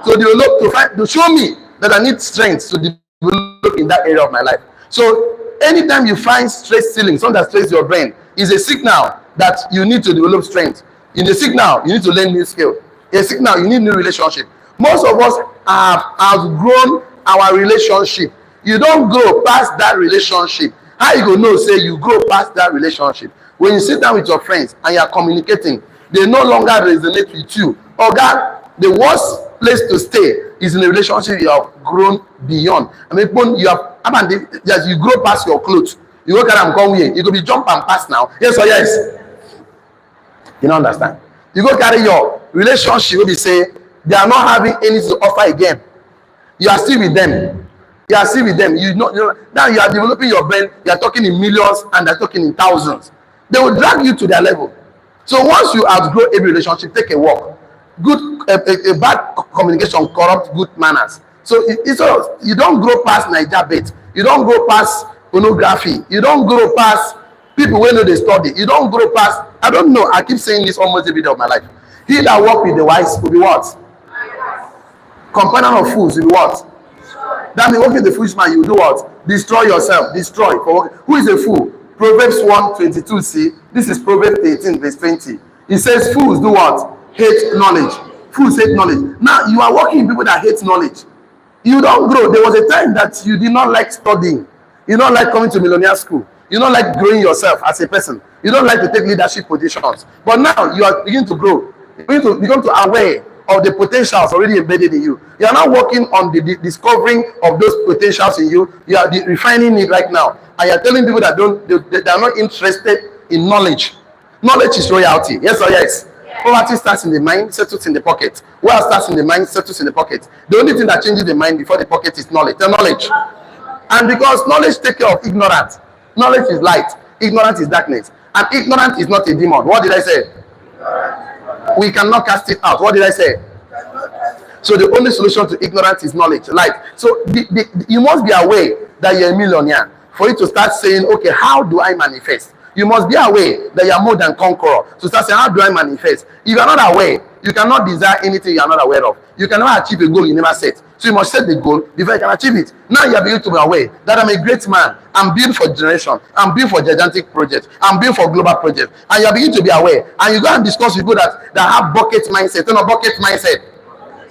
So to show me that I need strength to develop in that area of my life. So anytime you find stress ceiling, something that stresses your brain, is a signal that you need to develop strength. In the signal, you need to learn new skill. A signal, you need new relationship. Most of us have outgrown our relationship. You don't grow past that relationship. How you go know say you grow past that relationship? When you sit down with your friends and you are communicating, they no longer resonate with you. Oh God, the worst place to stay is in a relationship you have grown beyond. I mean, when you grow past your clothes, you go carry them come here. You go be jump and pass now. Yes or yes? You don't understand. You go carry your relationship. You be say they are not having anything to offer again. You are still with them. You are still with them. Now you are developing your brain. You are talking in millions and they are talking in thousands. They will drag you to their level. So once you outgrow every relationship, take a walk. A bad communication corrupt good manners. So you don't grow past Niger bait. You don't grow past pornography. You don't grow past people when they study. You don't grow past. I don't know. I keep saying this almost every day of my life. He that walk with the wise will be what? Companion of fools will be what? That means walking the foolish man, you do what? Destroy yourself. Destroy. Who is a fool? Proverbs 1:22. See, this is Proverbs 18, verse 20. It says, fools do what? Hate knowledge. Fools hate knowledge. Now you are working with people that hate knowledge. You don't grow. There was a time that you did not like studying. You don't like coming to millionaire school. You don't like growing yourself as a person. You don't like to take leadership positions. But now you are beginning to grow. You become to aware of the potentials already embedded in you. You are now working on the discovering of those potentials in you. You are refining it right now. And you are telling people that they are not interested in knowledge. Knowledge is royalty. Yes or yes? Poverty starts in the mind, settles in the pocket. Wealth starts in the mind, settles in the pocket. The only thing that changes the mind before the pocket is knowledge. The knowledge. And because knowledge takes care of ignorance. Knowledge is light. Ignorance is darkness. And ignorance is not a demon. What did I say? We cannot cast it out. What did I say? So the only solution to ignorance is knowledge, light. So you must be aware that you're a millionaire. for you to start saying, okay, how do I manifest? You must be aware that you are more than conqueror. To start saying, how do I manifest? If you are not aware, you cannot desire anything you are not aware of. You cannot achieve a goal you never set. So you must set the goal before you can achieve it. Now you are beginning to be aware that I'm a great man. I'm built for generation. I'm built for gigantic projects. I'm built for global projects. And you are beginning to be aware. And you go and discuss with people that have bucket mindset. You know, bucket mindset.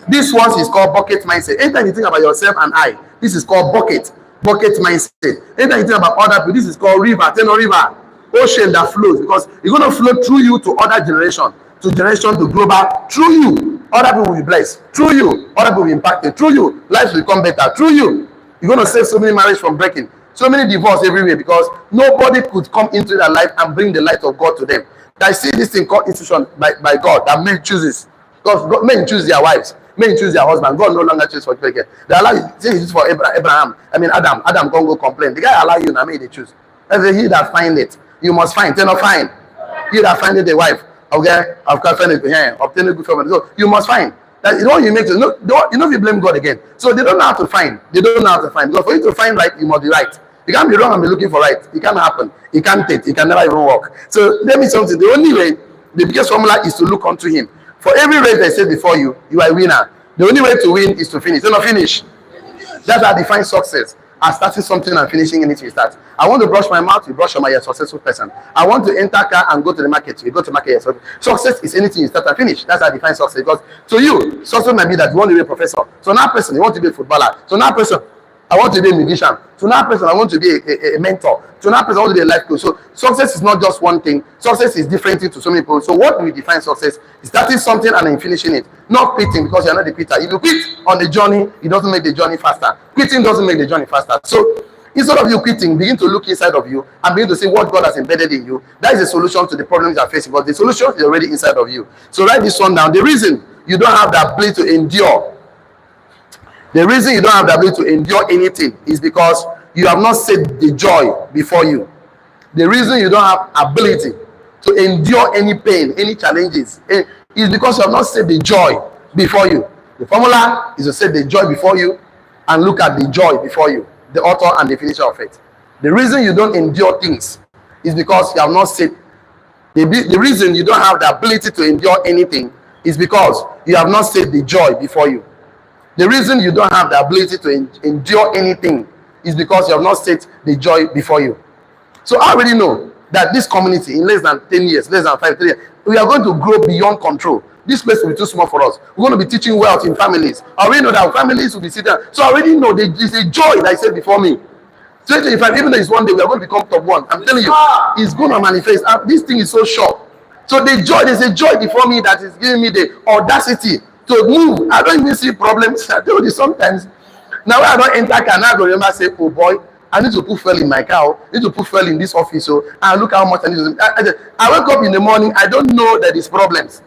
This one is called bucket mindset. Anytime you think about yourself and I, this is called bucket mindset. Anytime you think about other people, this is called river. Tell no river. Ocean that flows, because it's going to flow through you to other generation, to global. Through you, other people will be blessed. Through you, other people will be impacted. Through you, lives will become better. Through you, you're going to save so many marriages from breaking, so many divorces everywhere, because nobody could come into their life and bring the light of God to them. I see this thing called institution by God that men chooses, because men choose their wives, men choose their husband. God no longer chooses for people again. They allow you. Say it's for Abraham. I mean Adam. Adam can't go complain. The guy allow you, now me they choose. Every he that find it. You must find. Tell not find. You that find it a wife. Okay, I've got find it here. Obtain a good family. So you must find. That is what you make. You know, you blame God again. So they don't know how to find. They don't know how to find. Because for you to find right, you must be right. You can't be wrong and be looking for right. It can't happen. It can't take. It can never even work. So let me something. The only way, the biggest formula is to look unto Him. For every race they set before you, you are a winner. The only way to win is to finish. Do not finish. That's how I define success. As starting something and finishing anything you start. I want to brush my mouth, you brush your mouth, you're a successful person. I want to enter car and go to the market, you go to the market. Success is anything you start and finish. That's how I define success. Because to you, success might be that you want to be a professor. So now person, you want to be a footballer. So now person, I want to be a musician. So now person, I want to be a mentor. So now person, I want to be a life coach. So success is not just one thing. Success is different to so many people. So what we define success is starting something and then finishing it. Not quitting, because you're not the quitter. If you quit on the journey, it doesn't make the journey faster. Quitting doesn't make the journey faster. So instead of you quitting, begin to look inside of you and begin to see what God has embedded in you. That is the solution to the problems you are facing, because the solution is already inside of you. So write this one down. The reason you don't have the ability to endure, the reason you don't have the ability to endure anything is because you have not set the joy before you. The reason you don't have ability to endure any pain, any challenges, is because you have not set the joy before you. The formula is to set the joy before you and look at the joy before you, the author and the finisher of it. The reason you don't endure things is because you have not set the reason you don't have the ability to endure anything is because you have not set the joy before you. The reason you don't have the ability to endure anything is because you have not set the joy before you. So I already know that this community, in less than 10 years, less than 5 years, we are going to grow beyond control. This place will be too small for us. We're going to be teaching wealth in families. I already know that families will be sitting. So I already know there is a joy that I said before me. 2025, even though it's one day, we are going to become top one. I'm telling you, it's going to manifest. This thing is so short. So there's a joy before me that is giving me the audacity to move. I don't even see problems. I tell you sometimes. Now when I don't enter car, now I go remember say, oh boy, I need to put fuel in my car. I need to put fuel in this office. So and look how much I need to. I wake up in the morning. I don't know that there's problems.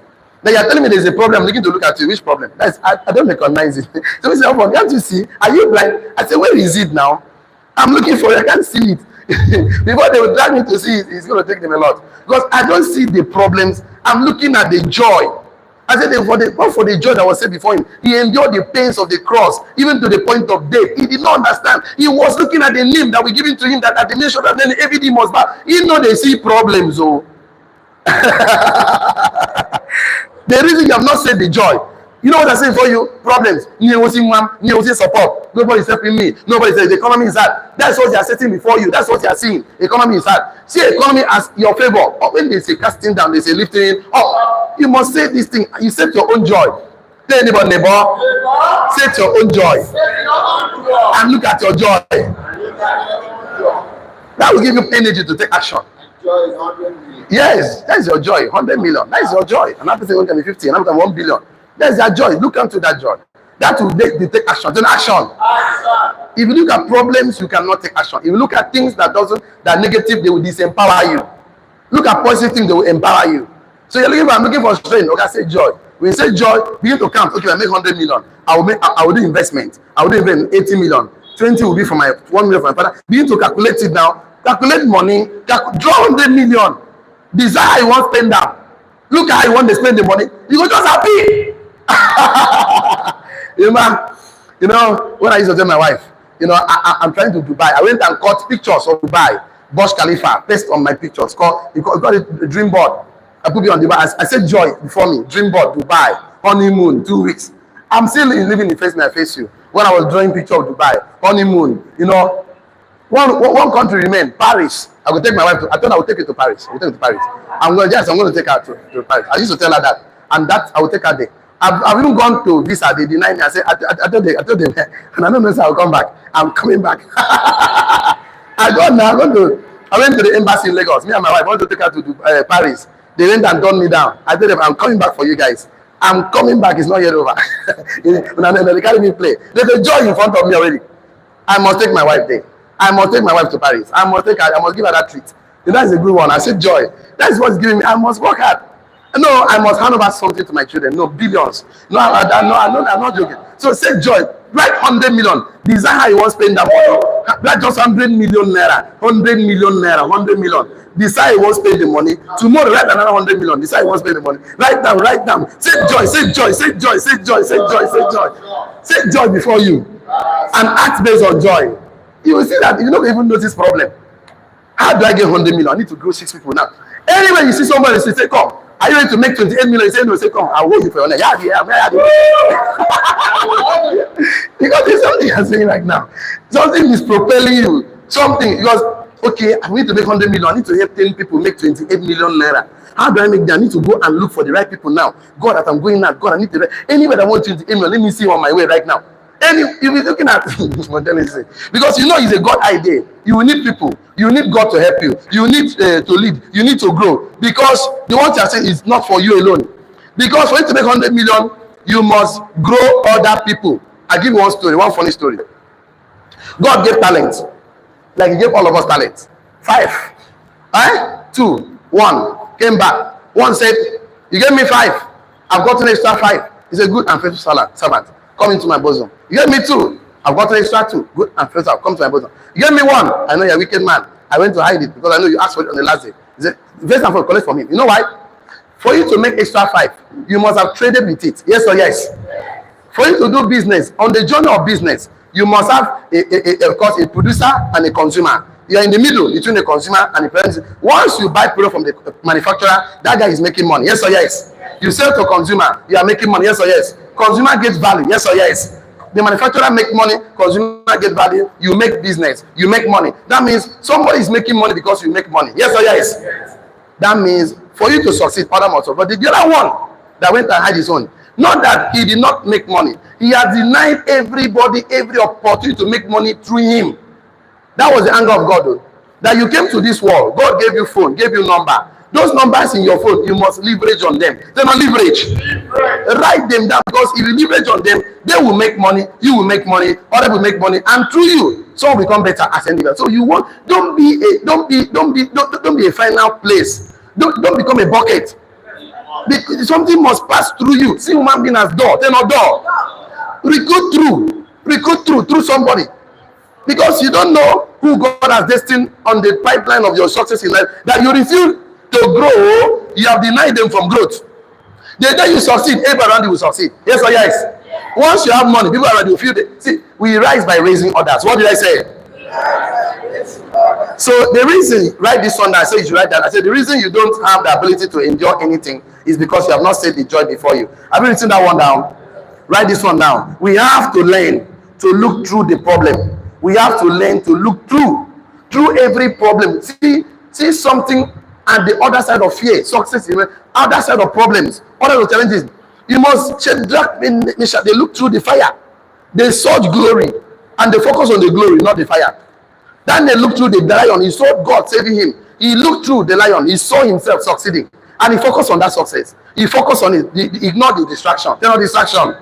Now you're telling me there's a problem. I'm looking to look at you. Which problem? I don't recognize it. So we say, oh, can't you see? Are you blind? I say, where is it now? I'm looking for it. I can't see it. Before they will drag me to see it, it's going to take them a lot. Because I don't see the problems. I'm looking at the joy. I said, for the joy that was said before him, he endured the pains of the cross, even to the point of death. He did not understand. He was looking at the name that we given to him, that at the mention of then every demon must bow. He know they see problems. Oh. The reason you have not said the joy. You know what I say for you? Problems. Support. Nobody's helping me. Nobody says the economy is hard. That's what they are setting before you. That's what they are seeing. The economy is hard. See economy as your favor. Or when they say casting down, they say lifting up. You must say this thing. You set your own joy. Tell anybody, neighbor. Set your own joy. And look at your joy. That will give you energy to take action. Yes, that is your joy. 100 million. That is your joy. Another person can be 50. Another can be 1 billion. That's their joy. Look into that joy. That will make you take action. Then action. If you look at problems, you cannot take action. If you look at things that negative, they will disempower you. Look at positive things, they will empower you. So you're looking for, I'm looking for strength. Okay, I say joy. When you say joy, begin to count. Okay, I make 100 million. I will do investment. I will do even 80 million. 20 will be for my 1 million for my father. Begin to calculate it now. Calculate money. Draw 100 million. Desire how you want to spend that. Look at how you want to spend the money. You go just happy. You know, when I used to tell my wife, I'm trying to Dubai. I went and caught pictures of Dubai, Burj Khalifa, based on my pictures. You got a dream board. I put it on Dubai. I said joy before me. Dream board, Dubai, honeymoon, 2 weeks. I'm still living the face me I face you. When I was drawing picture of Dubai, honeymoon, one country remained, Paris. I will take my wife I thought I would take her to Paris. I will take her to Paris. I'm going to take her to Paris. I used to tell her that. And that I will take her there. I've even gone to visa. They denied me. I said, I told them, and I don't know if I'll come back. I'm coming back. I went to the embassy in Lagos. Me and my wife wanted to take her to Paris. They went and turned me down. I told them, I'm coming back for you guys. I'm coming back. It's not yet over. They carry me play. There's a joy in front of me already. I must take my wife there. I must take my wife to Paris. I must give her that treat. That's a good one. I said joy. That's what's giving me. I must work hard. No, I must hand over something to my children. No, billions. No, I'm not joking. So say joy. Write 100 million. Design how you want to spend that money. Write just 100 million naira. 100 million naira. 100 million. Decide you want to spend the money. Tomorrow, write another 100 million. Decide you want to spend the money. Write down. Say joy. Say joy. Say joy. Say joy. Say joy. Say joy. Say joy before you. And act based on joy. You will see that you don't even notice problem. How do I get 100 million? I need to grow 6 people now. Anyway, you see somebody, you say, come. Are you ready to make 28 million? You say, no, say, come. I'll wait you for your neck. Yeah. Because there's something you're saying right now. Something is propelling you. Something, because, okay, I need to make 100 million. I need to help 10 people make 28 million naira. How do I make that? I need to go and look for the right people now. God, that I'm going now. God, I need the right. Anywhere that I want 28 million, let me see on my way right now. You'll be looking at because it's a God idea. You will need people. You will need God to help you. You need to lead. You need to grow because the one you're saying is not for you alone. Because for you to make 100 million, you must grow other people. I give you one story, one funny story. God gave talent, like He gave all of us talent. 5, 2, 1 came back. One said, "You gave me 5. I've gotten extra 5. He's a good and faithful servant. Come into my bosom. You gave me 2. I've got an extra 2. Good and faithful. Come to my bosom. You gave me 1. I know you're a wicked man. I went to hide it because I know you asked for it on the last day. He said, first and foremost, collect from him. You know why? For you to make extra 5, you must have traded with it. Yes or yes? For you to do business, on the journey of business, you must have of course, a producer and a consumer. You are in the middle between the consumer and the producer. Once you buy product from the manufacturer, that guy is making money. Yes or yes? You sell to consumer, you are making money. Yes or yes? Consumer gets value. Yes or yes? The manufacturer make money, consumer get value, you make business, you make money. That means somebody is making money because you make money. Yes or yes? Yes. That means for you to succeed, other must. But the other one that went and had his own, not that he did not make money, he has denied everybody every opportunity to make money through him. That was the anger of God, though. That you came to this world, God gave you phone, gave you number. Those numbers in your phone, you must leverage on them. They're not leverage. Write them down because if you leverage on them, they will make money, you will make money, others will make money, and through you, some will become better as individuals. So you want, don't be a final place. Don't become a bucket. Because something must pass through you. See human being as door, they're not door. Recruit through somebody. Because you don't know who God has destined on the pipeline of your success in life, that you refuse to grow, you have denied them from growth. The day you succeed, everybody around you will succeed. Yes or yes? Once you have money, people around you feel it. See, we rise by raising others. What did I say? So the reason, write this one that I said you should write that. I said the reason you don't have the ability to endure anything is because you have not set the joy before you. Have you written that one down? Write this one down. We have to learn to look through the problem. We have to learn to look through every problem. See something and the other side of fear, success, other side of problems, other challenges. You must they look through the fire. They sought glory and they focus on the glory, not the fire. Then they looked through the lion. He saw God saving him. He looked through the lion. He saw himself succeeding. And he focused on that success. He focused on it. He ignored the distraction. They're not distraction.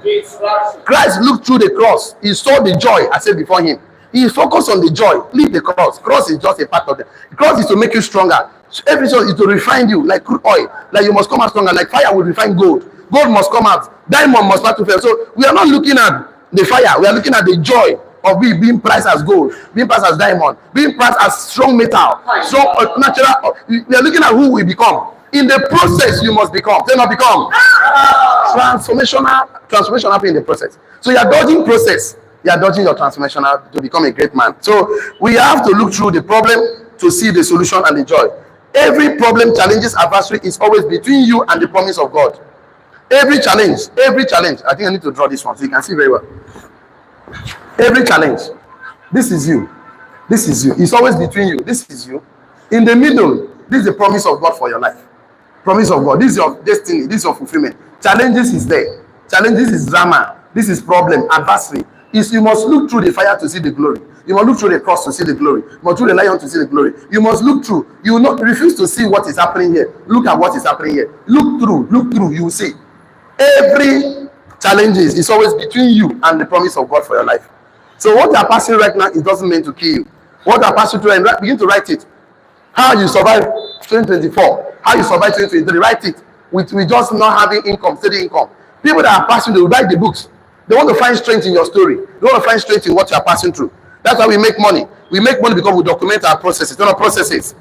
Christ looked through the cross. He saw the joy I said before him. He focused on the joy. Leave the cross. Cross is just a part of it. The cross is to make you stronger. Every soul is to refine you like crude oil. Like you must come out stronger. Like fire will refine gold. Gold must come out. Diamond must start to fail. So we are not looking at the fire. We are looking at the joy of being priced as gold, being priced as diamond, being priced as strong metal, strong natural. We are looking at who we become. In the process, you must become. They not become. Transformation happen in the process. So you are dodging process. You are dodging your transformational to become a great man. So we have to look through the problem to see the solution and the joy. Every problem, challenges, adversary is always between you and the promise of God. Every challenge. I think I need to draw this one so you can see very well. Every challenge. This is you. It's always between you. This is you. In the middle, this is the promise of God for your life. Promise of God. This is your destiny. This is your fulfillment. Challenges is there. Challenges is drama. This is problem. Adversary. You must look through the fire to see the glory. You must look through the cross to see the glory. You must look through the lion to see the glory. You must look through. You will not refuse to see what is happening here. Look at what is happening here. Look through. You will see. Every challenge is always between you and the promise of God for your life. So what you are passing right now, it doesn't mean to kill you. What you are passing through, and begin to write it. How you survive 2024. How you survive 2023. Write it. With just not having income, steady income. People that are passing, they will write the books. They want to find strength in your story. They want to find strength in what you are passing through. That's why we make money. We make money because we document our processes. Not processes.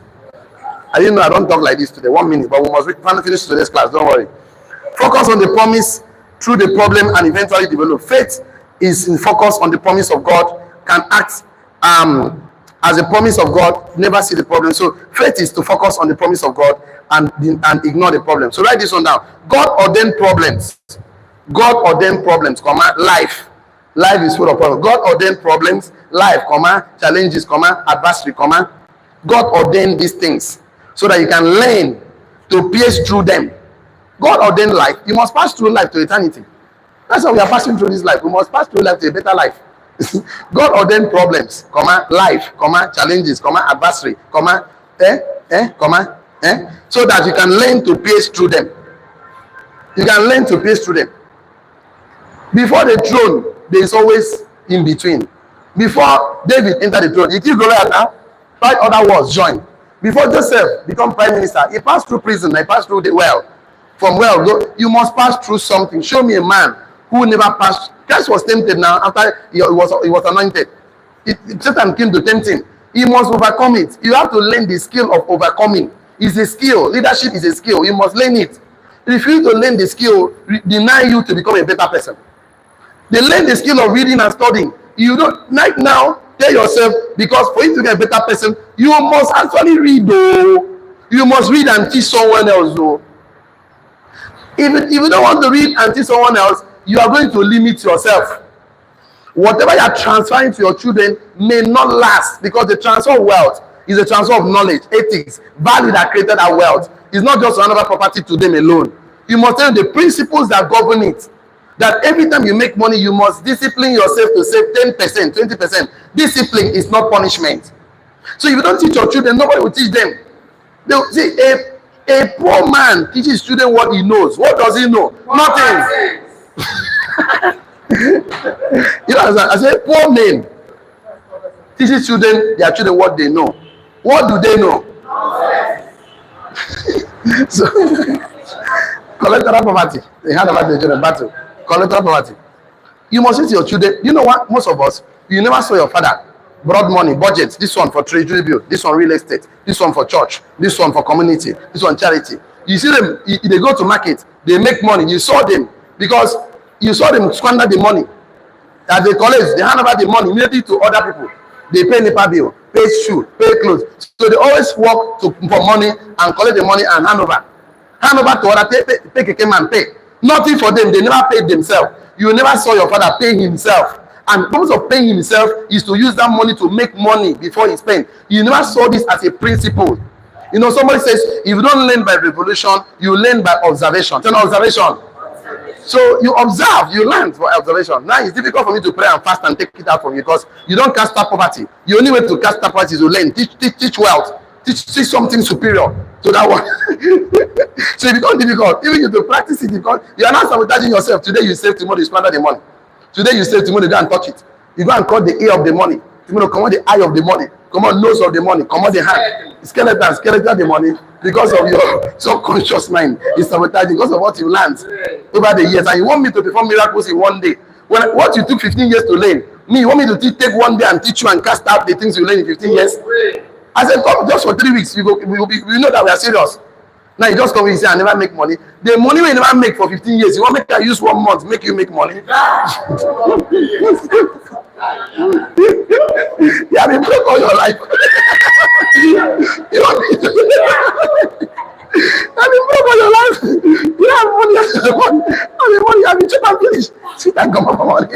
I didn't know I don't talk like this today. 1 minute, but we must finish today's class. Don't worry. Focus on the promise through the problem and eventually develop. Faith is in focus on the promise of God. Can act as a promise of God. Never see the problem. So faith is to focus on the promise of God and ignore the problem. So write this one down. God ordained problems. God ordained problems, life. Life is full of problems. God ordained problems, life, challenges, adversary, God ordained these things so that you can learn to pierce through them. God ordained life. You must pass through life to eternity. That's why we are passing through this life. We must pass through life to a better life. God ordained problems, life, challenges, adversary, so that you can learn to pierce through them. You can learn to pierce through them. Before the throne, there is always in between. Before David entered the throne, he killed Goliath. 5 other wars joined. Before Joseph became prime minister, he passed through prison. He passed through the well. From well, you must pass through something. Show me a man who never passed. Christ was tempted now after he was anointed. Satan came to tempt him. He must overcome it. You have to learn the skill of overcoming. It's a skill. Leadership is a skill. You must learn it. If you to learn the skill, deny you to become a better person. They learn the skill of reading and studying. You don't right now tell yourself, because for you to get a better person, you must actually read though. You must read and teach someone else though. If you don't want to read and teach someone else, you are going to limit yourself. Whatever you are transferring to your children may not last, because the transfer of wealth is a transfer of knowledge, ethics, value that created that wealth. It's not just another property to them alone. You must tell them the principles that govern it. That every time you make money, you must discipline yourself to save 10%, 20%. Discipline is not punishment. So if you don't teach your children, nobody will teach them. They will see a poor man teaches children what he knows. What does he know? Nothing. You know, I say poor men teaches their children what they know. What do they know? So collateral poverty. They had about the children battle. Collateral poverty. You must teach your children. You know what? Most of us, you never saw your father brought money, budget. This one for treasury bill. This one real estate. This one for church. This one for community. This one charity. You see them. They go to market. They make money. You saw them because you saw them squander the money. At the college, they hand over the money immediately to other people. They pay NEPA bill, pay shoe, pay clothes. So they always work for money and collect the money and hand over. Hand over to other, take a came and pay. Nothing for them. They never paid themselves. You never saw your father pay himself. And the purpose of paying himself is to use that money to make money before he spends. You never saw this as a principle. You know, somebody says, if you don't learn by revolution, you learn by observation. Turn observation. So you observe, you learn for observation. Now it's difficult for me to pray and fast and take it out from you because you don't cast out poverty. The only way to cast out poverty is to learn, teach wealth, teach something superior to that one. So it becomes difficult. Even if you practice it, because you are not sabotaging yourself. Today you save, tomorrow you squander the money. Today you save, tomorrow you go and touch it. You go and cut the ear of the money. Tomorrow come on the eye of the money. Come on nose of the money. Come on the hand. Skeleton the money. Because of your subconscious mind is sabotaging, because of what you learned over the years. And you want me to perform miracles in one day. What you took 15 years to learn, you want me to take one day and teach you and cast out the things you learned in 15 years? I said, come just for 3 weeks. We know that we are serious. Now you just come and say, I never make money. The money we never make for 15 years, you want me to use 1 month, make you make money? You have been broke all your life. You don't need to. You have been broke all your life. You have money. All the money you have been cheap and finished. Sit and come up for money.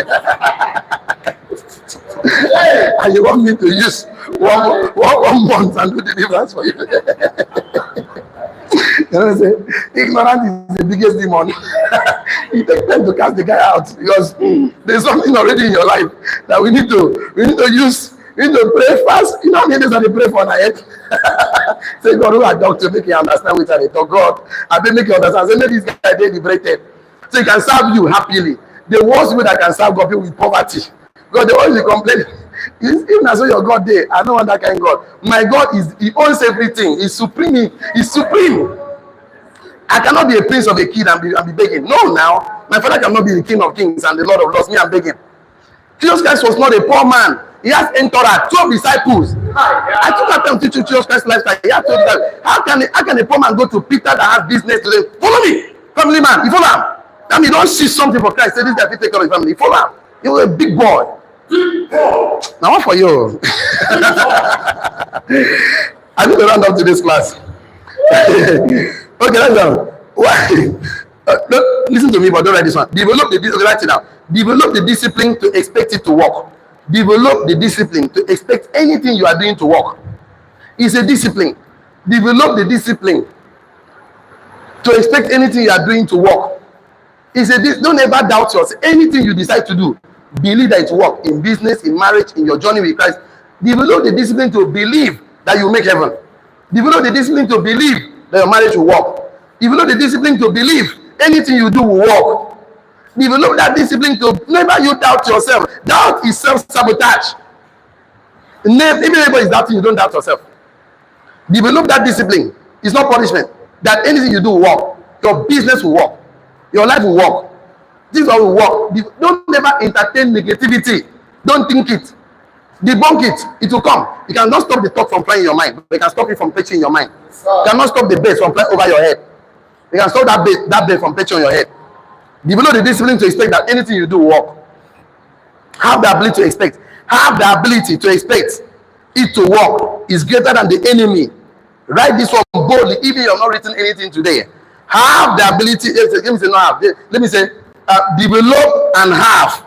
And you want me to use one month and do deliverance for you. You know what I'm saying? Ignorance is the biggest demon. It takes time to cast the guy out because there's something already in your life that we need to use. We need to pray fast. You know how many days they pray for night? Say, God, who are doctor, make you understand which are they talk. God, I will make you understand. Say, maybe this guy they liberated. So he can serve you happily. The worst way that can serve God people with poverty. God, the one you complain. Even as your God there, I don't want that kind of God. My God He owns everything. He's supreme. He's supreme. I cannot be a prince of a kid and be begging. No, now my father cannot be the king of kings and the Lord of lords. Me, I'm begging. Jesus Christ was not a poor man. He has entourage, 12 disciples. I took that time to teach Jesus Christ's lifestyle. He had 12 disciples. How can a poor man go to Peter that has business to say, follow me, family man? You follow him. I mean, don't see something for Christ. Say this guy will take care of his family. You follow him. He was a big boy. Now what for you? I need to round up to this class. Okay, let's go. Why? Listen to me, but don't write this one. Develop the discipline to expect it to work. Develop the discipline to expect anything you are doing to work. It's a discipline. Develop the discipline to expect anything you are doing to work. Don't ever doubt yourself. Anything you decide to do, believe that it will work. In business, in marriage, in your journey with Christ. Develop the discipline to believe that you make heaven. Develop the discipline to believe that your marriage will work. Develop the discipline to believe anything you do will work. Develop that discipline to never you doubt yourself. Doubt is self-sabotage. Even everybody is doubting, you don't doubt yourself. Develop that discipline. It's not punishment. That anything you do will work. Your business will work. Your life will work. This all will work. Don't never entertain negativity. Don't think it. Debunk it. It will come. You cannot stop the thought from flying in your mind. But you can stop it from pitching in your mind. You cannot stop the birds from flying over your head. You can stop that bird from pitching on your head. Develop the discipline to expect that anything you do will work. Have the ability to expect. Have the ability to expect it to work. Is greater than the enemy. Write this one boldly, even if you have not written anything today. Have the ability. Let me say no have. Let me say develop and have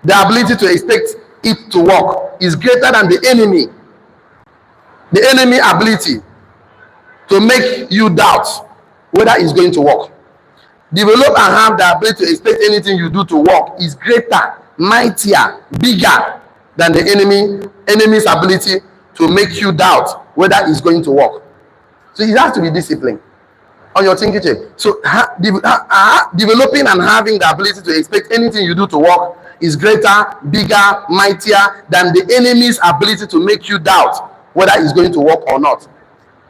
the ability to expect it to work. Is greater than the enemy. The enemy ability to make you doubt whether it's going to work. Develop and have the ability to expect anything you do to work is greater, mightier, bigger than the enemy's ability to make you doubt whether it's going to work. So it has to be disciplined on your thinking chain. So developing and having the ability to expect anything you do to work is greater, bigger, mightier than the enemy's ability to make you doubt whether it's going to work or not.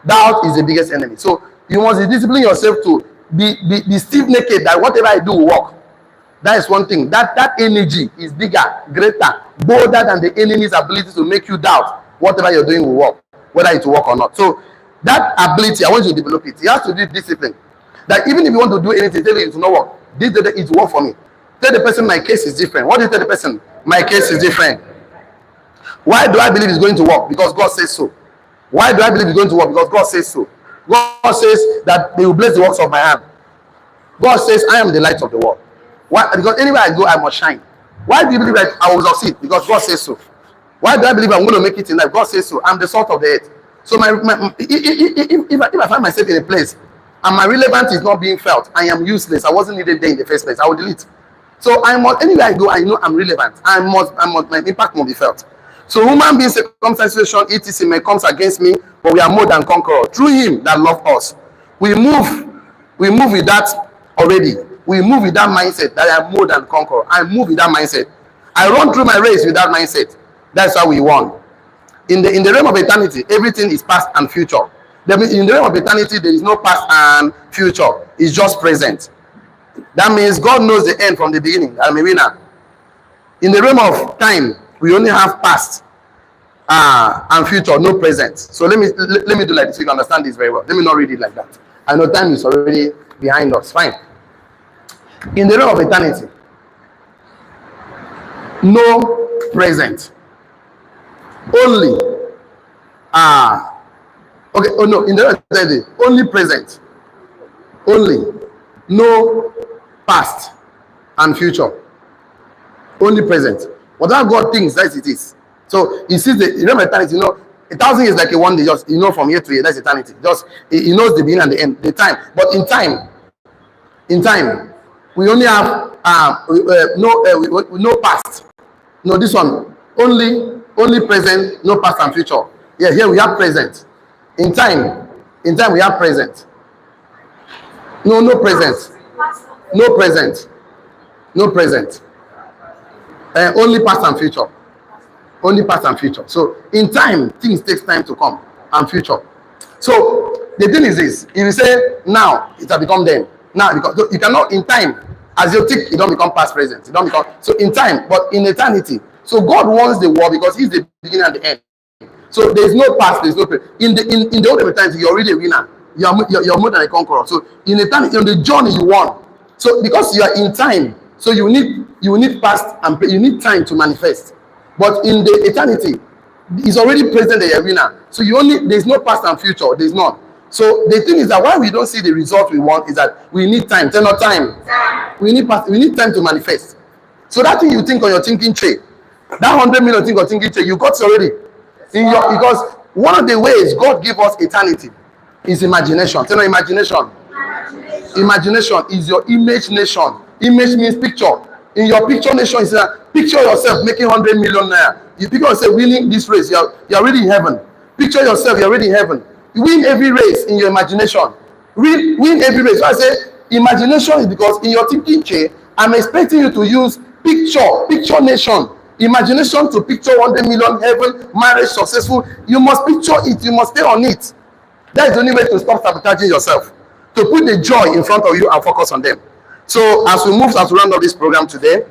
Doubt is the biggest enemy. So you must discipline yourself to be stiff naked that whatever I do will work. That is one thing. That energy is bigger, greater, bolder than the enemy's ability to make you doubt whatever you're doing will work, whether it will work or not. So that ability, I want you to develop it. You have to do discipline. That even if you want to do anything, tell it will not work. This day it will work for me. Tell the person my case is different. What do you tell the person? My case is different. Why do I believe it's going to work? Because God says so. Why do I believe it's going to work? Because God says so. God says that they will bless the works of my hand. God says I am the light of the world. Why? Because anywhere I go, I must shine. Why do you believe that I will succeed? Because God says so. Why do I believe I'm going to make it in life? God says so. I'm the salt of the earth. So if I find myself in a place and my relevance is not being felt, I am useless. I wasn't needed there in the first place. I will delete. So I must, anywhere I go, I know I'm relevant. My impact must be felt. So human beings, circumstances, situation, etc. may come against me, but we are more than conquerors through Him that loved us. We move with that already. We move with that mindset that I am more than conqueror. I move with that mindset. I run through my race with that mindset. That's how we won. In the realm of eternity, everything is past and future. In the realm of eternity, there is no past and future. It's just present. That means God knows the end from the beginning. I'm a winner. In the realm of time, we only have past and future, no present. So let me do like this so you can understand this very well. Let me not read it like that. I know time is already behind us. Fine. In the realm of eternity, no present. Only. Okay. Oh no. In the other only present. Only. No past and future. Only present. Whatever God thinks, that's it is. So he sees the eternity. 1,000 years like a one day. Just from here to here, that's eternity. Just he knows the beginning and the end, the time. But in time, we only have no past. No, this one only present, no past and future. Yeah, here we have present. In time we have present. No present. No present. No present. Only past and future. Only past and future. So in time, things takes time to come, and future. So the thing is this: if you say now, it will become then. Now, because you cannot in time, as you think, it don't become past, present. It don't become so in time, but in eternity. So God wants the world because He's the beginning and the end. So there is no past, there is no present. In the old eternity, you're already a winner. You're more than a conqueror. So in eternity, on the journey, you won. So because you are in time, so you need past and you need time to manifest. But in the eternity, it's already present that you're a winner. So there's no past and future. There's none. So the thing is that why we don't see the result we want is that we need time. Tell not time. We need time to manifest. So that thing you think on your thinking tray, that 100 million thing on thinking tray, you got it already. Because one of the ways God gave us eternity is imagination. Tell me imagination. Imagination is your image nation. Image means picture. In your picture nation, is picture yourself making 100 million naira. You picture yourself winning this race. You're already in heaven. Picture yourself, you're already in heaven. You win every race in your imagination. Win every race. So I say imagination is because in your thinking chair, I'm expecting you to use picture nation. Imagination to picture 100 million heaven, marriage, successful. You must picture it. You must stay on it. That is the only way to stop sabotaging yourself. To put the joy in front of you and focus on them. So as we round up this program today,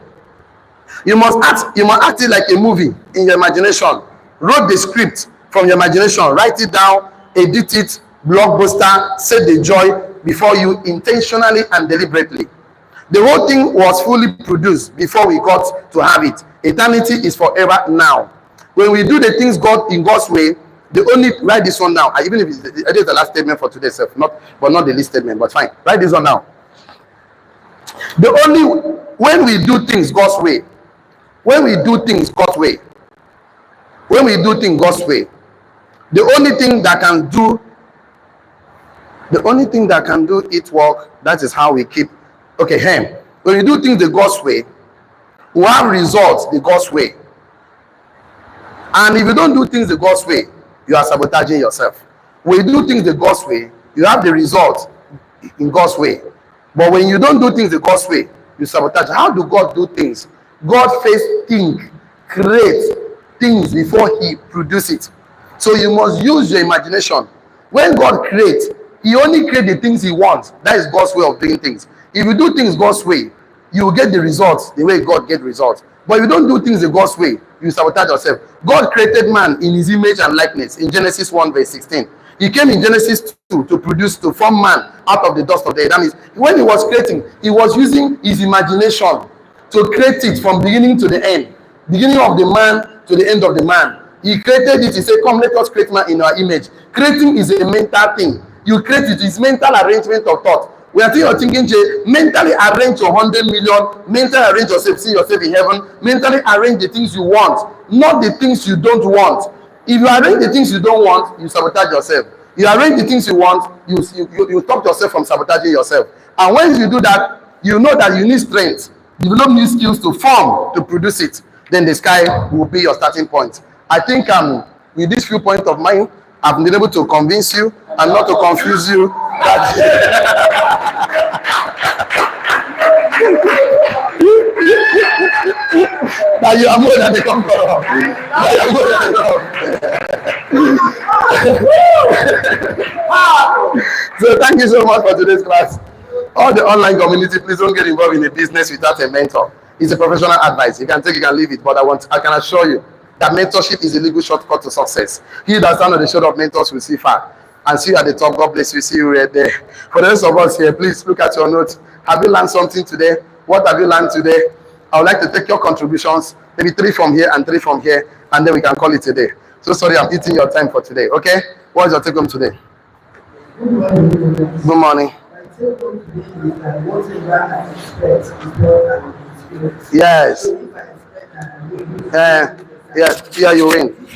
you must act it like a movie in your imagination. Write the script from your imagination. Write it down, edit it, blockbuster, set the joy before you intentionally and deliberately. The whole thing was fully produced before we got to have it. Eternity is forever now. When we do the things in God's way, write this one down. Even if it is the last statement for today, but not the least statement, but fine. Write this one down. When we do things God's way, the only thing that can do it work, that is how we keep. Okay, when we do things the God's way, we have results the God's way. And if you don't do things the God's way, you are sabotaging yourself. When you do things the God's way, you have the result in God's way. But when you don't do things the God's way, you sabotage. How do God do things? God first create things before He produces it. So you must use your imagination. When God creates, He only creates the things He wants. That is God's way of doing things. If you do things God's way, you will get the results the way God gets results. But if you don't do things the God's way, you sabotage yourself. God created man in His image and likeness in Genesis 1 verse 16. He came in Genesis 2 to form man out of the dust of the earth. That means when He was creating, He was using His imagination to create it from beginning to the end. Beginning of the man to the end of the man. He created it. He said, come, let us create man in our image. Creating is a mental thing. You create it. It's mental arrangement of thought. We are thinking, mentally arrange your 100 million, mentally arrange yourself, see yourself in heaven, mentally arrange the things you want, not the things you don't want. If you arrange the things you don't want, you sabotage yourself. You arrange the things you want, you stop yourself from sabotaging yourself. And when you do that, you know that you need strength, develop new skills to form, to produce it. Then the sky will be your starting point. I think with this few points of mine, I've been able to convince you and not to confuse you that you are more than the conqueror. So thank you so much for today's class. All the online community, please don't get involved in a business without a mentor. It's a professional advice. You can take, you can leave it, but I can assure you that mentorship is a legal shortcut to success. He that stands on the shoulder of mentors will see far. And see you at the top. God bless you. See you right there. For the rest of us here, please look at your notes. Have you learned something today? What have you learned today? I would like to take your contributions, maybe 3 from here and 3 from here, and then we can call it a day. So sorry, I'm eating your time for today. Okay? What is your take home today? Good morning. Yes. Yes. Yeah, you win.